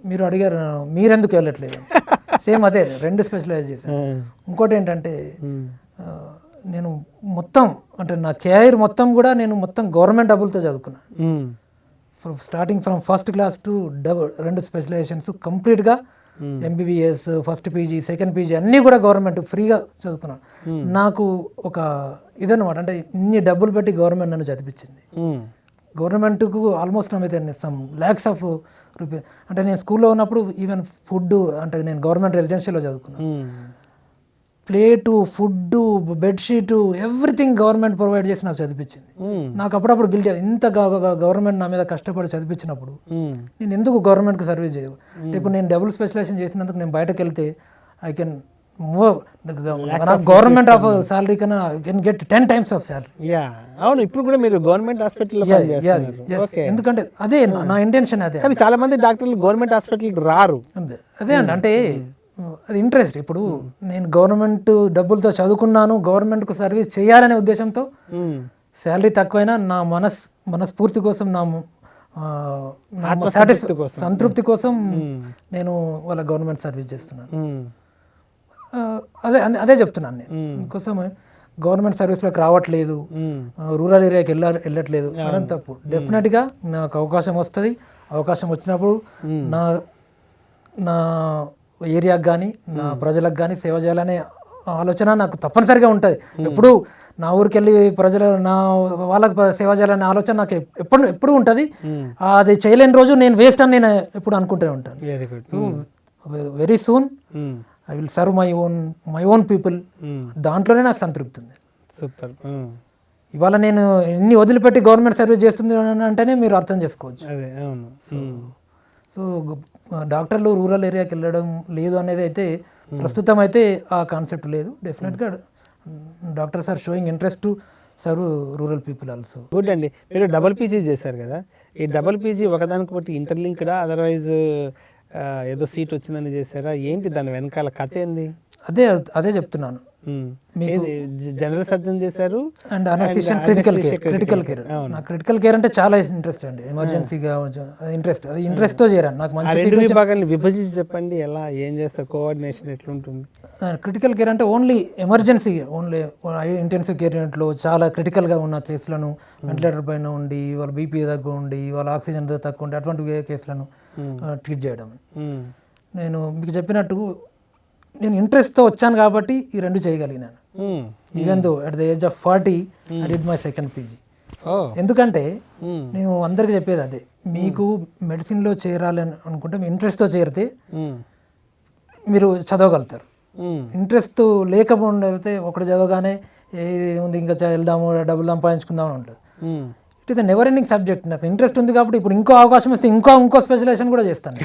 మీరు అడిగారు మీరెందుకు వెళ్ళట్లేదు, సేమ్ అదే 2 స్పెషలైజ్ చేశాను. ఇంకోటి ఏంటంటే నేను మొత్తం అంటే నా కెరీర్ మొత్తం కూడా నేను మొత్తం గవర్నమెంట్ డబ్బులతో చదువుకున్నాను. Starting from first class to 2 specializations కంప్లీట్గా MBBS, first PG, second PG అన్నీ కూడా గవర్నమెంట్ ఫ్రీగా చదువుకున్నాను. నాకు ఒక ఇదన్నమాట, అంటే ఇన్ని డబ్బులు పెట్టి గవర్నమెంట్ నన్ను చదివించింది. గవర్నమెంట్కు ఆల్మోస్ట్ నమ్మితే సమ్ ల్యాక్స్ ఆఫ్ రూపీస్. అంటే నేను స్కూల్లో ఉన్నప్పుడు ఈవెన్ ఫుడ్, అంటే నేను గవర్నమెంట్ రెసిడెన్షియల్లో చదువుకున్నాను, plate, food, bedsheet, everything government provide చేసి నాకు చదివించింది. నాకు అప్పుడప్పుడు గిల్టీ, ఇంత గవర్నమెంట్ నా మీద కష్టపడి చదివించినప్పుడు నేను ఎందుకు గవర్నమెంట్కి సర్వీస్ చేయవు. ఇప్పుడు నేను డబుల్ స్పెషలైజేషన్ చేసినందుకు నేను బయటకు వెళ్తే I can move, government of salary కన్నా I can get 10 times of salary. అవును, ఇప్పుడు కూడా మీరు గవర్నమెంట్ హాస్పిటల్లో ఎందుకంటే అదే నా ఇంటెన్షన్. అదే కానీ చాలా మంది డాక్టర్లు గవర్నమెంట్ హాస్పిటల్కి రారు. అదే అండి, అంటే అది ఇంట్రెస్ట్. ఇప్పుడు నేను గవర్నమెంట్ డబ్బులతో చదువుకున్నాను, గవర్నమెంట్కు సర్వీస్ చేయాలనే ఉద్దేశంతో శాలరీ తక్కువైనా నా మనస్ఫూర్తి కోసం, నా సంతృప్తి కోసం నేను వాళ్ళ గవర్నమెంట్ సర్వీస్ చేస్తున్నాను. అదే చెప్తున్నాను నేను. కోసం గవర్నమెంట్ సర్వీస్లోకి రావట్లేదు, రూరల్ ఏరియాకి వెళ్ళట్లేదు అనడం తప్పు. డెఫినెట్గా నాకు అవకాశం వస్తుంది. అవకాశం వచ్చినప్పుడు నా ఏరియాకి కానీ నా ప్రజలకు కానీ సేవ చేయాలనే ఆలోచన నాకు తప్పనిసరిగా ఉంటుంది. ఎప్పుడు నా ఊరికి వెళ్ళి నా వాళ్ళకి సేవ చేయాలనే ఆలోచన నాకు ఎప్పుడు ఉంటుంది. అది చేయలేని రోజు నేను వేస్ట్ అని నేను ఎప్పుడు అనుకుంటూనే ఉంటాను. So very soon I will serve my own people. దాంట్లోనే నాకు సంతృప్తి ఉంది. సూపర్. ఇవాళ నేను ఎన్ని వదిలిపెట్టి గవర్నమెంట్ సర్వీస్ చేస్తుంది అంటేనే మీరు అర్థం చేసుకోవచ్చు. సో డాక్టర్లు రూరల్ ఏరియాకి వెళ్ళడం లేదు అనేది అయితే ప్రస్తుతం అయితే ఆ కాన్సెప్ట్ లేదు. డెఫినెట్గా doctors are showing interest to serve rural people also. Good అండి. మీరు డబుల్ పీజీ చేశారు కదా, ఈ డబుల్ పీజీ ఒకదానికొకటి ఇంటర్లింక్డా, అదర్వైజ్ ఏదో సీట్ వచ్చిందని చేశారా, ఏంటి దాని వెనకాల కథ ఏంది? అదే చెప్తున్నాను. జనరల్ సర్జన్ చేశారు అండ్ అనస్థిషియన్, క్రిటికల్ కేర్. నాకు క్రిటికల్ కేర్ అంటే చాలా ఇంట్రెస్ట్ అండి. ఎమర్జెన్సీగా ఇంట్రెస్ట్, అది ఇంట్రెస్ట్తో చేరాను. నాకు మంచి విభాగాన్ని విభజించి చెప్పండి, ఎలా ఏం చేస్తారు, కోఆర్డినేషన్ ఎట్లుంటుంది? క్రిటికల్ కేర్ అంటే only emergency, only intensive care యూనిట్లో చాలా క్రిటికల్గా ఉన్న కేసులను, వెంటిలేటర్ పైన ఉండి వాళ్ళ బీపీ తక్కువ ఉండి వాళ్ళ ఆక్సిజన్ తక్కువ ఉండి అటువంటి కేసులను ట్రీట్ చేయడం. నేను మీకు చెప్పినట్టు నేను ఇంట్రెస్ట్తో వచ్చాను కాబట్టి ఈ రెండు చేయగలిగినాను. Even though at the age of 40 I did my second PG. ఎందుకంటే నేను అందరికీ చెప్పేది అదే, మీకు మెడిసిన్లో చేరాలని అనుకుంటే మీ ఇంట్రెస్ట్తో చేరితే మీరు చదవగలుగుతారు. ఇంట్రెస్ట్ లేకపోతే ఒకటి చదవగానే ఏది ఉంది ఇంకా వెళ్దాము డబ్బులు సంపాదించుకుందాం అని ఉంటుంది. It is never ending subject. నాకు ఇంట్రెస్ట్ ఉంది కాబట్టి ఇప్పుడు ఇంకో అవకాశం వస్తే ఇంకో స్పెషలైజేషన్ కూడా చేస్తాను.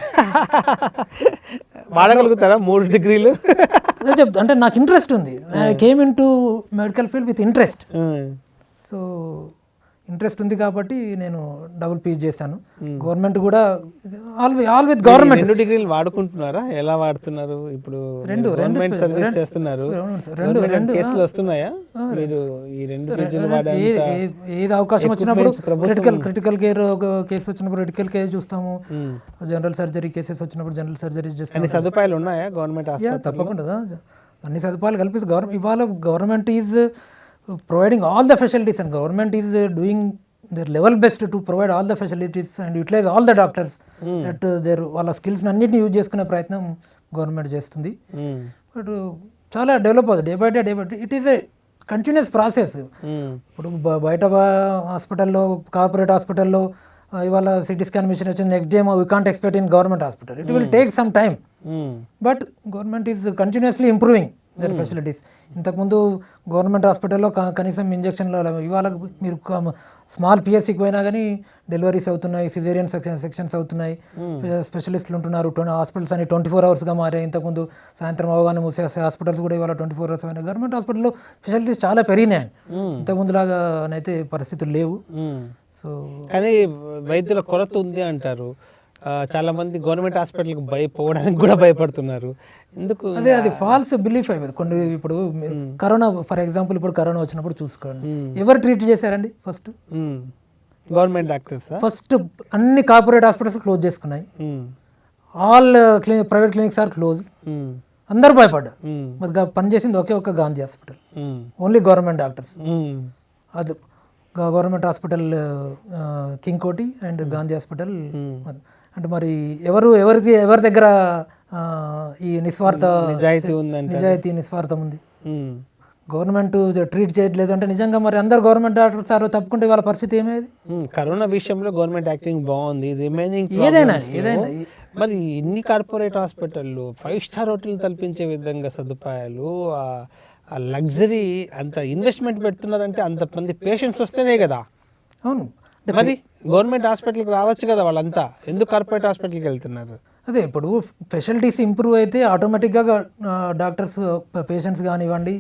వాడగలుగుతారా 3 degrees? అదే చెప్తా, అంటే నాకు ఇంట్రెస్ట్ ఉంది. I came in to medical field with interest. So interest ఉంది కాబట్టి నేను డబుల్ పీజీ చేశాను. గవర్నమెంట్ కూడా ఆల్ విత్ గవర్నమెంట్. 2 degrees వాడుకుంటున్నారా? ఎలా వాడుతున్నారు? ఇప్పుడు రెండు చేస్తున్నారు, రెండు కేసులు వస్తున్నాయా? మీరు ఈ 2 degrees ఏది అవకాశం వచ్చినప్పుడు క్రిటికల్ కేర్ కేసు వచ్చినప్పుడు క్రిటికల్ కేర్ చూస్తాము, జనరల్ సర్జరీ కేసెస్ వచ్చినప్పుడు జనరల్ సర్జరీ చేస్తాము. అన్ని సదుపాయాలు ఉన్నాయా గవర్నమెంట్ హాస్పిటల్? తప్పకుండా అన్ని సదుపాయాలు కల్పిస్తుంది గవర్నమెంట్. ఇవాళ government is providing all the facilities and government is doing their level best to provide all the facilities and utilize all the doctors at their వాళ్ళ స్కిల్స్ అన్నిటిని యూజ్ చేసుకునే ప్రయత్నం గవర్నమెంట్ చేస్తుంది. బట్ చాలా డెవలప్ అవుతుంది day by day. It is a continuous process. ఇప్పుడు బయట హాస్పిటల్లో, కార్పొరేట్ హాస్పిటల్లో ఇవాళ సిటీ స్కాన్ మిషన్ వచ్చింది, next day we can't expect in government hospital. It will take some time, but government is continuously improving their facilities. ఇంతకుముందు government హాస్పిటల్లో కనీసం ఇంజక్షన్లు, ఇవాళ మీరు స్మాల్ పిఎస్సికి పోయినా కానీ డెలివరీస్ అవుతున్నాయి, సిజేరియన్ సెక్షన్స్ అవుతున్నాయి, స్పెషలిస్టులు ఉంటున్నారు. హాస్పిటల్స్ అని 24 hours మారాయి. ఇంతకుముందు సాయంత్రం అవగానే మూసేసే హాస్పిటల్స్ కూడా ఇవాళ 24 hours అయినాయి. గవర్నమెంట్ హాస్పిటల్లో ఫెసిలిటీస్ చాలా పెరిగినాయి. ఇంతకుముందులాగా అయితే పరిస్థితులు లేవు. సో కానీ వైద్యుల కొరత ఉంది అంటారు. చాలా మంది గవర్నమెంట్ హాస్పిటల్కి పోవడానికి కూడా భయపడుతున్నారు. ఎందుకు? అది ఫాల్స్ బిలీఫ్ అయిపోయింది కొన్ని. ఇప్పుడు కరోనా ఫర్ ఎగ్జాంపుల్, ఇప్పుడు కరోనా వచ్చినప్పుడు చూసుకోండి, ఎవరు ట్రీట్ చేశారండి? First government doctors. ఫస్ట్ అన్ని కార్పొరేట్ హాస్పిటల్స్ క్లోజ్ చేసుకున్నాయి. All private clinics are close. అందరూ భయపడ్డారు. మరి పనిచేసింది ఒకే ఒక Gandhi hospital, only government doctors. అది government hospital King Koti and Gandhi hospital. అంటే మరి ఎవరి దగ్గర ఈ నిస్వార్థ నిజాయితీ నిస్వార్థం ఉంది? గవర్నమెంట్ ట్రీట్ చేయట్లేదు అంటే నిజంగా మరి అందరు గవర్నమెంట్ డాక్టర్స్ సార్ తప్పుకుంటే వాళ్ళ పరిస్థితి ఏమేది? కరోనా విషయంలో గవర్నమెంట్ యాక్టింగ్ బాగుంది, రిమైనింగ్ ఏదైనా మరి ఇన్ని కార్పొరేట్ హాస్పిటళ్ళు 5 స్టార్ హోటల్ కల్పించే విధంగా సదుపాయాలు, ఆ లగ్జరీ అంత ఇన్వెస్ట్మెంట్ పెడుతున్నారంటే అంతమంది పేషెంట్స్ వస్తేనే కదా. అవును, మరి గవర్నమెంట్ హాస్పిటల్కి రావచ్చు కదా వాళ్ళంతా, ఎందుకు కార్పొరేట్ హాస్పిటల్కి వెళ్తున్నారు? అదే ఇప్పుడు ఫెసిలిటీస్ ఇంప్రూవ్ అయితే ఆటోమేటిక్గా డాక్టర్స్ పేషెంట్స్ కానివ్వండి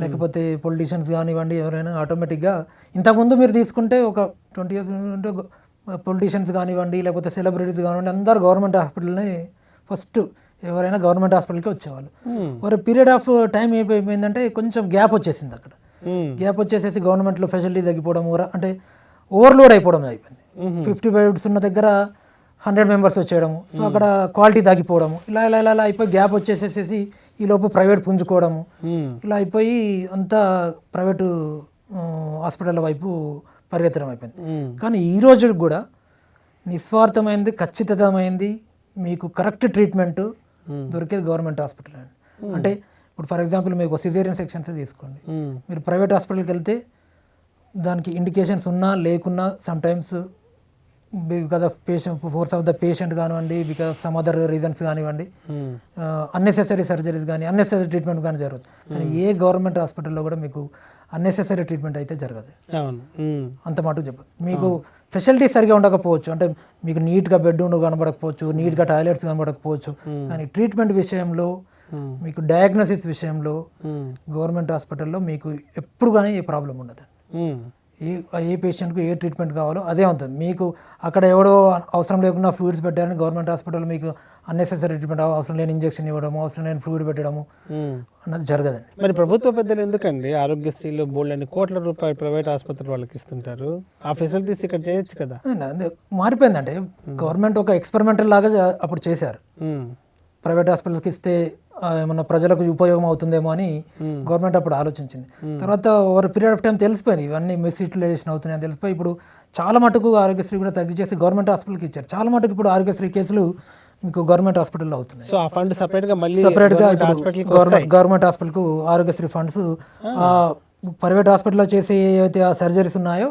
లేకపోతే పొలిటీషియన్స్ కానివ్వండి ఎవరైనా ఆటోమేటిక్గా, ఇంతకుముందు మీరు తీసుకుంటే ఒక 20 years అంటే పొలిటీషియన్స్ కానివ్వండి లేకపోతే సెలబ్రిటీస్ కానివ్వండి అందరు గవర్నమెంట్ హాస్పిటల్ని ఫస్ట్ ఎవరైనా గవర్నమెంట్ హాస్పిటల్కి వచ్చేవాళ్ళు. ఒక పీరియడ్ ఆఫ్ టైం ఏమైపోయిందంటే కొంచెం గ్యాప్ వచ్చేసింది అక్కడ. గ్యాప్ వచ్చేసేసి గవర్నమెంట్లో ఫెసిలిటీస్ తగ్గిపోవడం అంటే ఓవర్లోడ్ అయిపోవడం అయిపోయింది. 50 బెడ్స్ ఉన్న దగ్గర 100 members వచ్చేయడము, సో అక్కడ క్వాలిటీ తగ్గిపోవడము, ఇలా ఇలా ఇలా అయిపోయి గ్యాప్ వచ్చేసేసి ఈ లోపు ప్రైవేట్ పుంజుకోవడము, ఇలా అయిపోయి అంతా ప్రైవేటు హాస్పిటల్ వైపు పరిగెత్తడం అయిపోయింది. కానీ ఈ రోజు కూడా నిస్వార్థమైంది, ఖచ్చితమైంది, మీకు కరెక్ట్ ట్రీట్మెంట్ దొరికేది గవర్నమెంట్ హాస్పిటల్ అండి. అంటే ఇప్పుడు ఫర్ ఎగ్జాంపుల్ మీకు సిజేరియన్ సెక్షన్స్ తీసుకోండి, మీరు ప్రైవేట్ హాస్పిటల్కి వెళ్తే దానికి ఇండికేషన్స్ ఉన్నా లేకున్నా sometimes because of force of the patient కానివ్వండి, because of some other reasons కానివ్వండి, అన్నెసెసరీ సర్జరీస్ కానీ అన్నెసెసరీ ట్రీట్మెంట్ కానీ జరగదు. కానీ ఏ గవర్నమెంట్ హాస్పిటల్లో కూడా మీకు అన్నెసెసరీ ట్రీట్మెంట్ అయితే జరగదు. అంత మటుకు చెప్పదు. మీకు ఫెసిలిటీస్ సరిగా ఉండకపోవచ్చు, అంటే మీకు నీట్గా బెడ్ కనబడకపోవచ్చు, నీట్గా టాయిలెట్స్ కనబడకపోవచ్చు, కానీ ట్రీట్మెంట్ విషయంలో మీకు డయాగ్నోసిస్ విషయంలో గవర్నమెంట్ హాస్పిటల్లో మీకు ఎప్పుడు కానీ ఏ ప్రాబ్లం ఉండదు. ఏ పేషెంట్కు ఏ ట్రీట్మెంట్ కావాలో అదే ఉంటుంది. మీకు అక్కడ ఎవడో అవసరం లేకుండా ఫ్లూయిడ్స్ పెట్టారని గవర్నమెంట్ హాస్పిటల్ మీకు అన్నెసెసరీ ట్రీట్మెంట్ అవసరం లేని ఇంజెక్షన్ ఇవ్వడము, అవసరం లేని ఫ్లూయిడ్ పెట్టడము అన్నది జరగదండి. మరి ప్రభుత్వ పెద్దలు ఎందుకండి ఆరోగ్యశ్రీలో బోల్డ్ కోట్ల రూపాయలు ప్రైవేట్ ఆసుపత్రి వాళ్ళకి ఇస్తుంటారు? ఆ ఫెసిలిటీస్ ఇక్కడ చేయొచ్చు కదా. మారిపోయిందంటే గవర్నమెంట్ ఒక ఎక్స్పెరిమెంటల్ లాగా అప్పుడు చేశారు. ప్రైవేట్ హాస్పిటల్కి ఇస్తే ఏమన్నా ప్రజలకు ఉపయోగం అవుతుందేమో అని గవర్నమెంట్ అప్పుడు ఆలోచించింది. తర్వాత ఓవర్ పీరియడ్ ఆఫ్ టైం తెలిసిపోయింది ఇవన్నీ మిస్యూటిలైజేషన్ అవుతున్నాయని తెలిసిపోయి ఇప్పుడు చాలా మటుకు ఆరోగ్యశ్రీ కూడా తగ్గించేసి గవర్నమెంట్ హాస్పిటల్కి ఇచ్చారు. చాలా మటుకు ఇప్పుడు ఆరోగ్యశ్రీ కేసులు మీకు గవర్నమెంట్ హాస్పిటల్లో అవుతున్నాయి. సో ఆ ఫండ్ సపరేట్గా గవర్నమెంట్ హాస్పిటల్కు ఆరోగ్యశ్రీ ఫండ్స్ ప్రైవేట్ హాస్పిటల్లో చేసే ఏవైతే ఆ సర్జరీస్ ఉన్నాయో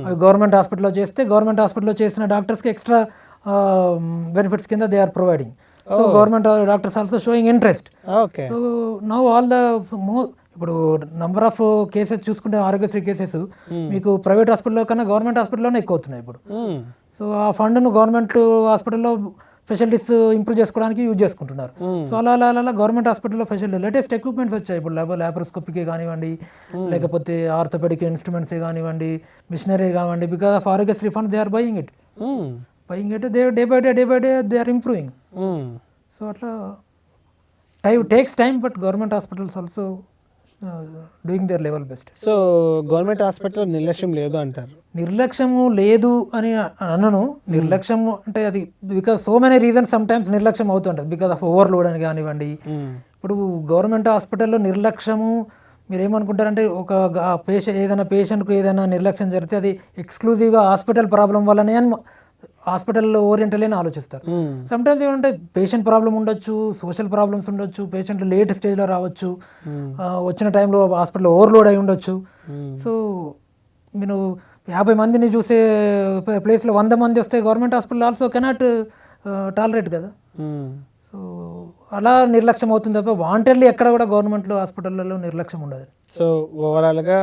అవి గవర్నమెంట్ హాస్పిటల్లో చేస్తే గవర్నమెంట్ హాస్పిటల్లో చేసిన డాక్టర్స్కి ఎక్స్ట్రా బెనిఫిట్స్ కింద they are providing. So government doctors also showing interest. So now all the ఇప్పుడు నంబర్ ఆఫ్ కేసెస్ చూసుకుంటే ఆరోగ్యశ్రీ కేసెస్ మీకు ప్రైవేట్ హాస్పిటల్లో కన్నా గవర్నమెంట్ హాస్పిటల్లోనే ఎక్కువ అవుతున్నాయి ఇప్పుడు. సో ఆ ఫండ్ను గవర్నమెంట్ హాస్పిటల్లో ఫెసిలిటీస్ ఇంప్రూవ్ చేసుకోవడానికి యూజ్ చేసుకుంటున్నారు. సో అలా అలా అలా గవర్నమెంట్ హాస్పిటల్లో ఫెసిలిటీ లేటెస్ట్ ఎక్విప్మెంట్స్ వచ్చాయి ఇప్పుడు. ల్యాప్రోస్కోపీకే కానివ్వండి లేకపోతే ఆర్థోపెడిక్ ఇన్స్ట్రుమెంట్సే కానివ్వండి, మిషనరీ కానివ్వండి, because of Aarogyasri fund they are buying it day by day they are improving. So అట్లా takes time but government hospitals also doing their level best. So government హాస్పిటల్లో నిర్లక్ష్యం లేదు అంటారు? నిర్లక్ష్యము లేదు అని అనను. నిర్లక్ష్యము అంటే అది because so many reasons some times నిర్లక్ష్యం అవుతుంటుంది బికాస్ ఆఫ్ ఓవర్లోడ్ అని కానివ్వండి. ఇప్పుడు గవర్నమెంట్ హాస్పిటల్లో నిర్లక్ష్యము మీరు ఏమనుకుంటారంటే ఒక ఏదైనా పేషెంట్కు ఏదైనా నిర్లక్ష్యం జరిగితే అది ఎక్స్క్లూజివ్గా హాస్పిటల్ ప్రాబ్లం వల్లనే అని హాస్పిటల్లో ఓరియంటల్ అని ఆలోచిస్తారు. సమ్టైమ్స్ ఏమంటే పేషెంట్ ప్రాబ్లం ఉండొచ్చు, సోషల్ ప్రాబ్లమ్స్ ఉండొచ్చు, పేషెంట్ లేట్ స్టేజ్లో రావచ్చు, వచ్చిన టైంలో హాస్పిటల్ ఓవర్లోడ్ అయి ఉండొచ్చు. సో మీరు 50 మందిని చూసే ప్లేస్లో 100 మంది వస్తే government hospital also cannot tolerate కదా. సో అలా నిర్లక్ష్యం అవుతుంది తప్ప వాంటెడ్లీ ఎక్కడ కూడా గవర్నమెంట్లో హాస్పిటల్లో నిర్లక్ష్యం ఉండదు. సో ఓవరాల్గా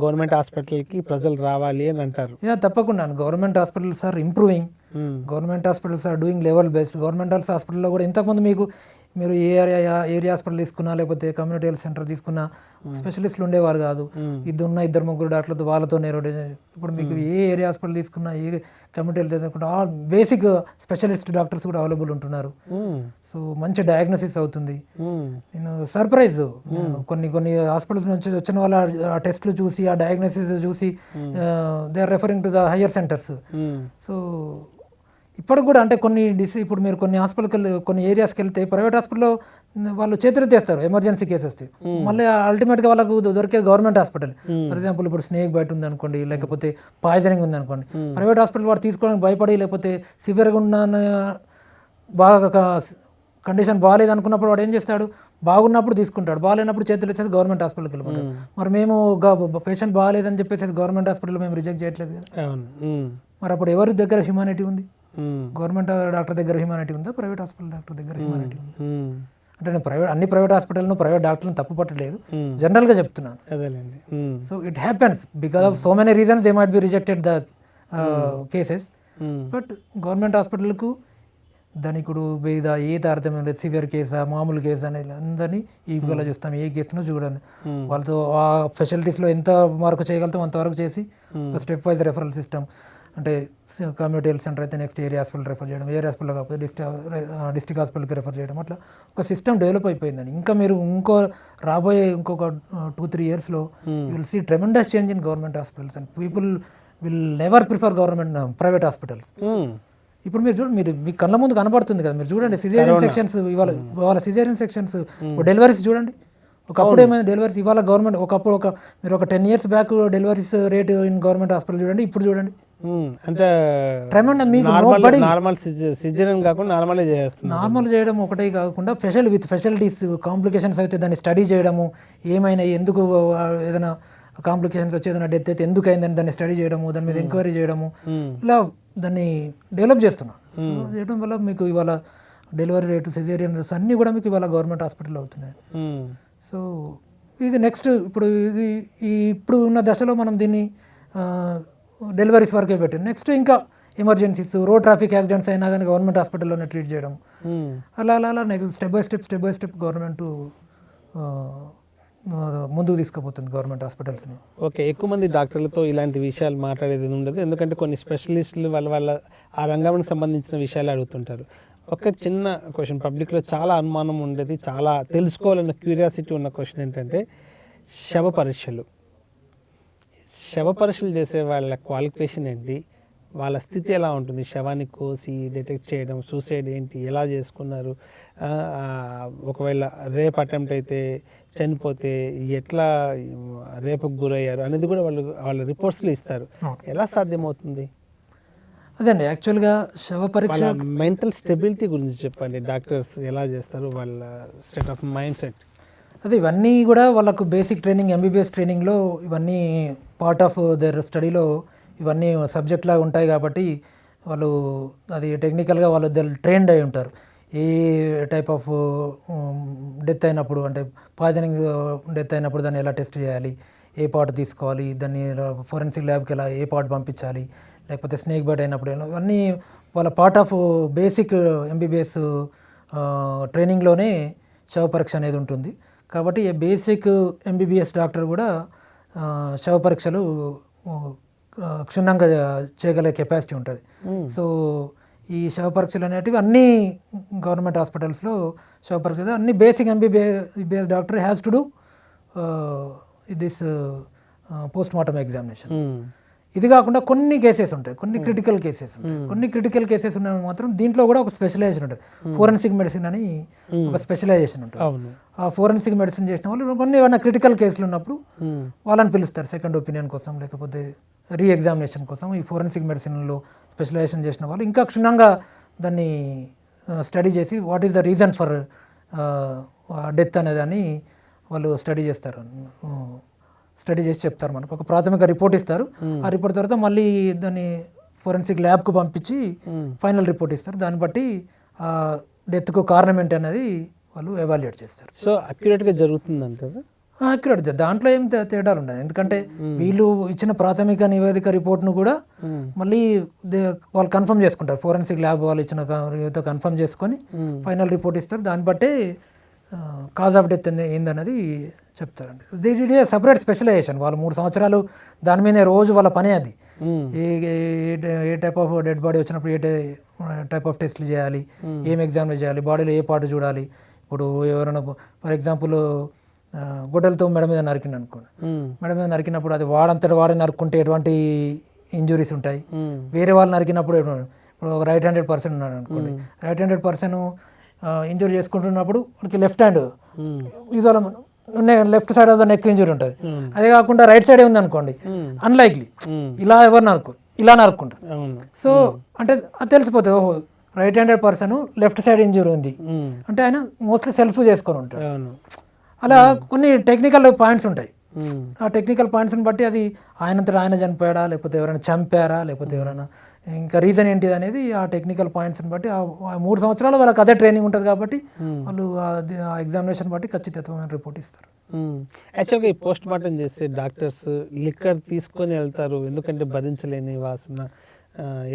గవర్నమెంట్ హాస్పిటల్కి ప్రజలు రావాలి అని అంటారు? తప్పకుండా. Government hospitals are improving, government hospitals are doing level best. Government హాస్పిటల్లో కూడా ఇంతకుముందు మీరు ఏ ఏరియా హాస్పిటల్ తీసుకున్నా లేకపోతే కమ్యూనిటీ హెల్త్ సెంటర్ తీసుకున్నా స్పెషలిస్టులు ఉండేవారు కాదు. 2-3 డాక్టర్లతో వాళ్ళతోనే. ఇప్పుడు మీకు ఏ ఏరియా హాస్పిటల్ తీసుకున్నా ఏ కమ్యూనిటీ హెల్త్ తీసుకున్నా బేసిక్ స్పెషలిస్ట్ డాక్టర్స్ కూడా అవైలబుల్ ఉంటున్నారు. సో మంచి డయాగ్నోసిస్ అవుతుంది. నేను సర్ప్రైజ్ కొన్ని హాస్పిటల్స్ నుంచి వచ్చిన వాళ్ళ ఆ టెస్ట్లు చూసి ఆ డయాగ్నోసిస్ చూసి they are referring to the higher centres. సో ఇప్పటికి కూడా అంటే ఇప్పుడు మీరు కొన్ని హాస్పిటల్కి కొన్ని ఏరియాస్కి వెళ్తే ప్రైవేట్ హాస్పిటల్లో వాళ్ళు చేతులెత్తేస్తారు ఎమర్జెన్సీ కేసు వస్తే. మళ్ళీ అల్టిమేట్గా వాళ్ళకు దొరికేది గవర్నమెంట్ హాస్పిటల్. ఫర్ ఎగ్జాంపుల్ ఇప్పుడు స్నేక్ బైట్ ఉంది అనుకోండి, లేకపోతే పాయిజనింగ్ ఉంది అనుకోండి, ప్రైవేట్ హాస్పిటల్ వాడు తీసుకోవడానికి భయపడి లేకపోతే సివియర్గా ఉన్న బాగా కండిషన్ బాగాలేదు అనుకున్నప్పుడు వాడు ఏం చేస్తాడు, బాగున్నప్పుడు తీసుకుంటాడు, బాగాలేనప్పుడు చేతులు ఇచ్చేసి గవర్నమెంట్ హాస్పిటల్కి వెళ్ళిపోతాడు. మరి మేము పేషెంట్ బాగాలేదని చెప్పేసి గవర్నమెంట్ హాస్పిటల్ మేము రిజెక్ట్ చేయట్లేదు కదా. అవును. మరి అప్పుడు ఎవరి దగ్గర హ్యూమానిటీ ఉంది? గవర్నమెంట్ డాక్టర్ దగ్గర హ్యూమానిటీ ఉందా, ప్రైవేట్ హాస్పిటల్ డాక్టర్ దగ్గర హ్యూమానిటీ ఉంది? అంటే నేను అన్ని ప్రైవేట్ హాస్పిటల్ను ప్రైవేట్ డాక్టర్లను తప్పు పట్టలేదు, జనరల్గా చెప్తున్నాను. అదేలేండి. So it happens because of so many reasons they might be rejected the cases. But government హాస్పిటల్కు ధనికుడు బేద ఏ తారతమ్యం లేదు, సివియర్ కేసా మామూలు కేసు అనేది అందరినీ ఈక్వల్గా చూస్తాం. ఏ కేసును చూడండి, వాళ్ళతో ఆ ఫెసిలిటీస్లో ఎంత వరకు చేయగలుగుతాం అంతవరకు చేసి స్టెప్ వైజ్ రెఫరల్ సిస్టమ్, అంటే కమ్యూనిటీ హెల్త్ సెంటర్ అయితే నెక్స్ట్ ఏరియా హాస్పిటల్ రెఫర్ చేయడం, ఏరియా హాస్పిటల్ కాకపోతే డిస్ట్రిక్ట్ హాస్పిటల్కి రెఫర్ చేయడం, అట్లా ఒక సిస్టమ్ డెవలప్ అయిపోయిందని. ఇంకా మీరు రాబోయే ఇంకొక 2-3 yearsలో you will see tremendous change in government hospitals and people will never prefer private hospitals. ఇప్పుడు మీరు చూడండి, మీరు మీ కళ్ళ ముందు కనబడుతుంది కదా, మీరు చూడండి సిజేరియన్ సెక్షన్స్, ఇవాళ సిజేరియన్ సెక్షన్స్ డెలివరీస్ చూడండి. ఒకప్పుడు ఏమైనా డెలివరీస్, ఇవాళ గవర్నమెంట్ ఒకప్పుడు మీరు ఒక 10 years back deliveries rate in government hospital చూడండి, ఇప్పుడు చూడండి. అంటే మీకు నార్మల్ చేయడం ఒకటే కాకుండా విత్ ఫెసిలిటీస్, కాంప్లికేషన్స్ అయితే దాన్ని స్టడీ చేయడము, ఏమైనా ఎందుకు ఏదైనా కాంప్లికేషన్స్ వచ్చి ఏదైనా డెత్ అయితే ఎందుకు అయిందని దాన్ని స్టడీ చేయడము, దాని మీద ఎంక్వైరీ చేయడము, ఇలా దాన్ని డెవలప్ చేస్తున్నాం. చేయడం వల్ల మీకు ఇవాళ డెలివరీ రేటు, సిజేరియన్స్ అన్నీ కూడా మీకు ఇవాళ గవర్నమెంట్ హాస్పిటల్లో అవుతున్నాయి. సో ఇది నెక్స్ట్ ఇప్పుడు ఉన్న దశలో మనం దీన్ని డెలివరీస్ వరకే పెట్టాం. నెక్స్ట్ ఇంకా ఎమర్జెన్సీస్, రోడ్ ట్రాఫిక్ యాక్సిడెంట్స్ అయినా కానీ గవర్నమెంట్ హాస్పిటల్లోనే ట్రీట్ చేయడం, అలా next step by step government ముందుకు తీసుకుపోతుంది గవర్నమెంట్ హాస్పిటల్స్ని. ఓకే, ఎక్కువ మంది డాక్టర్లతో ఇలాంటి విషయాలు మాట్లాడేది ఉండదు, ఎందుకంటే కొన్ని స్పెషలిస్టులు వాళ్ళ ఆ రంగానికి సంబంధించిన విషయాలు అడుగుతుంటారు. ఒక చిన్న క్వశ్చన్, పబ్లిక్లో చాలా అనుమానం ఉండేది, చాలా తెలుసుకోవాలన్న క్యూరియాసిటీ ఉన్న క్వశ్చన్ ఏంటంటే శవ పరీక్షలు చేసే వాళ్ళ క్వాలిఫికేషన్ ఏంటి, వాళ్ళ స్థితి ఎలా ఉంటుంది, శవాన్ని కోసి డిటెక్ట్ చేయడం, సూసైడ్ ఏంటి, ఎలా చేసుకున్నారు, ఒకవేళ రేప్ అటెంప్ట్ అయితే చనిపోతే ఎట్లా రేపుకు గురయ్యారు అనేది కూడా వాళ్ళ రిపోర్ట్స్లో ఇస్తారు. ఎలా సాధ్యమవుతుంది? అదే అండి, యాక్చువల్గా శవ పరీక్ష మెంటల్ స్టెబిలిటీ గురించి చెప్పండి. డాక్టర్స్ ఎలా చేస్తారు, వాళ్ళ స్టేట్ ఆఫ్ మైండ్ సెట్? అదే ఇవన్నీ కూడా వాళ్ళకు బేసిక్ ట్రైనింగ్, ఎంబీబీఎస్ ట్రైనింగ్లో ఇవన్నీ పార్ట్ ఆఫ్ దేర్ స్టడీలో ఇవన్నీ సబ్జెక్ట్ లాగా ఉంటాయి కాబట్టి వాళ్ళు అది టెక్నికల్గా వాళ్ళు ట్రైన్డ్ అయి ఉంటారు. ఏ టైప్ ఆఫ్ డెత్ అయినప్పుడు, అంటే పాయిజనింగ్ డెత్ అయినప్పుడు దాన్ని ఎలా టెస్ట్ చేయాలి, ఏ పార్ట్ తీసుకోవాలి, దాన్ని ఫోరెన్సిక్ ల్యాబ్కి ఎలా ఏ పార్ట్ పంపించాలి, లేకపోతే స్నేక్ బైట్ అయినప్పుడు ఇవన్నీ వాళ్ళ పార్ట్ ఆఫ్ బేసిక్ ఎంబీబీఎస్ ట్రైనింగ్లోనే శవ పరీక్ష అనేది ఉంటుంది. కాబట్టి బేసిక్ ఎంబీబీఎస్ డాక్టర్ కూడా శవ పరీక్షలు క్షుణ్ణంగా చేయగలిగే కెపాసిటీ ఉంటుంది. సో ఈ శవ పరీక్షలు అనేటివి అన్ని గవర్నమెంట్ హాస్పిటల్స్లో శవ పరీక్షలు అన్ని basic MBBS doctor has to do this post mortem examination. ఇది కాకుండా కొన్ని కేసెస్ ఉంటాయి, కొన్ని క్రిటికల్ కేసెస్ ఉన్న మాత్రం దీంట్లో కూడా ఒక స్పెషలైజేషన్ ఉంటుంది. ఫోరెన్సిక్ మెడిసిన్ అని ఒక స్పెషలైజేషన్ ఉంటుంది. ఆ ఫోరెన్సిక్ మెడిసిన్ చేసిన వాళ్ళు కొన్ని ఏమైనా క్రిటికల్ కేసులు ఉన్నప్పుడు వాళ్ళని పిలుస్తారు సెకండ్ ఒపీనియన్ కోసం, లేకపోతే రీఎగ్జామినేషన్ కోసం. ఈ ఫోరెన్సిక్ మెడిసిన్లో స్పెషలైజేషన్ చేసిన వాళ్ళు ఇంకా క్షుణ్ణంగా దాన్ని స్టడీ చేసి what is the reason for death అనేదాన్ని వాళ్ళు స్టడీ చేసి చెప్తారు. మనకు ఒక ప్రాథమిక రిపోర్ట్ ఇస్తారు. ఆ రిపోర్ట్ తర్వాత మళ్ళీ దాన్ని ఫోరెన్సిక్ ల్యాబ్కు పంపించి ఫైనల్ రిపోర్ట్ ఇస్తారు. దాన్ని బట్టి ఆ డెత్కు కారణం ఏంటి అనేది వాళ్ళు ఎవాల్యుయేట్ చేస్తారు. సో అక్యురేట్గా జరుగుతుందంటారా? అక్యురేట్, దాంట్లో ఏం తేడాలు ఉన్నాయి. ఎందుకంటే వీళ్ళు ఇచ్చిన ప్రాథమిక నివేదిక రిపోర్ట్ను కూడా మళ్ళీ వాళ్ళు కన్ఫర్మ్ చేసుకుంటారు. ఫోరెన్సిక్ ల్యాబ్ వాళ్ళు ఇచ్చిన కన్ఫర్మ్ చేసుకొని ఫైనల్ రిపోర్ట్ ఇస్తారు. దాన్ని బట్టే కాజ్ ఆఫ్ డెత్ ఏందన్నది చెప్తారండి. ఇది సపరేట్ స్పెషలైజేషన్. వాళ్ళు 3 సంవత్సరాలు దాని మీదే రోజు వాళ్ళ పనే అది. ఏ టైప్ ఆఫ్ డెడ్ బాడీ వచ్చినప్పుడు ఏ టైప్ ఆఫ్ టెస్ట్లు చేయాలి, ఏం ఎగ్జామిన్ చేయాలి, బాడీలో ఏ పార్ట్ చూడాలి. ఇప్పుడు ఎవరైనా ఫర్ ఎగ్జాంపుల్ గొడ్డలతో మెడ మీద నరికిండు అనుకోండి, మెడ మీద నరికినప్పుడు అది వాడే నరుక్కుంటే ఎటువంటి ఇంజురీస్ ఉంటాయి. వేరే వాళ్ళు నరికినప్పుడు ఇప్పుడు ఒక రైట్ హ్యాండెడ్ పర్సన్ ఉన్నాడు అనుకోండి, రైట్ హ్యాండెడ్ పర్సన్ ఇంజురీ చేసుకుంటున్నప్పుడు మనకి left hand usual left side of the neck injury ఉంటుంది. అదే కాకుండా రైట్ సైడే ఉంది అనుకోండి, అన్లైక్లీ ఇలా ఎవరు నరుకు ఇలా నరుక్కుంటారు. సో అంటే అది తెలిసిపోతుంది, ఓహో right handed person left side injury ఉంది అంటే ఆయన మోస్ట్లీ సెల్ఫ్ చేసుకొని ఉంటాడు. అవును. అలా కొన్ని టెక్నికల్ పాయింట్స్ ఉంటాయి. ఆ టెక్నికల్ పాయింట్స్ని బట్టి అది ఆయనంతటా ఆయన చనిపోయాడా, లేకపోతే ఎవరైనా చంపారా, లేకపోతే ఎవరైనా ఇంకా రీజన్ ఏంటిది అనేది ఆ టెక్నికల్ పాయింట్స్ని బట్టి ఆ 3 సంవత్సరాలు వాళ్ళకి అదే ట్రైనింగ్ ఉంటుంది కాబట్టి వాళ్ళు ఆ ఎగ్జామినేషన్ బట్టి ఖచ్చితత్వమైన రిపోర్ట్ ఇస్తారు. యాక్చువల్గా ఈ పోస్ట్ మార్టం చేసే డాక్టర్స్ లిక్కర్ తీసుకొని వెళ్తారు ఎందుకంటే భరించలేని వాసన,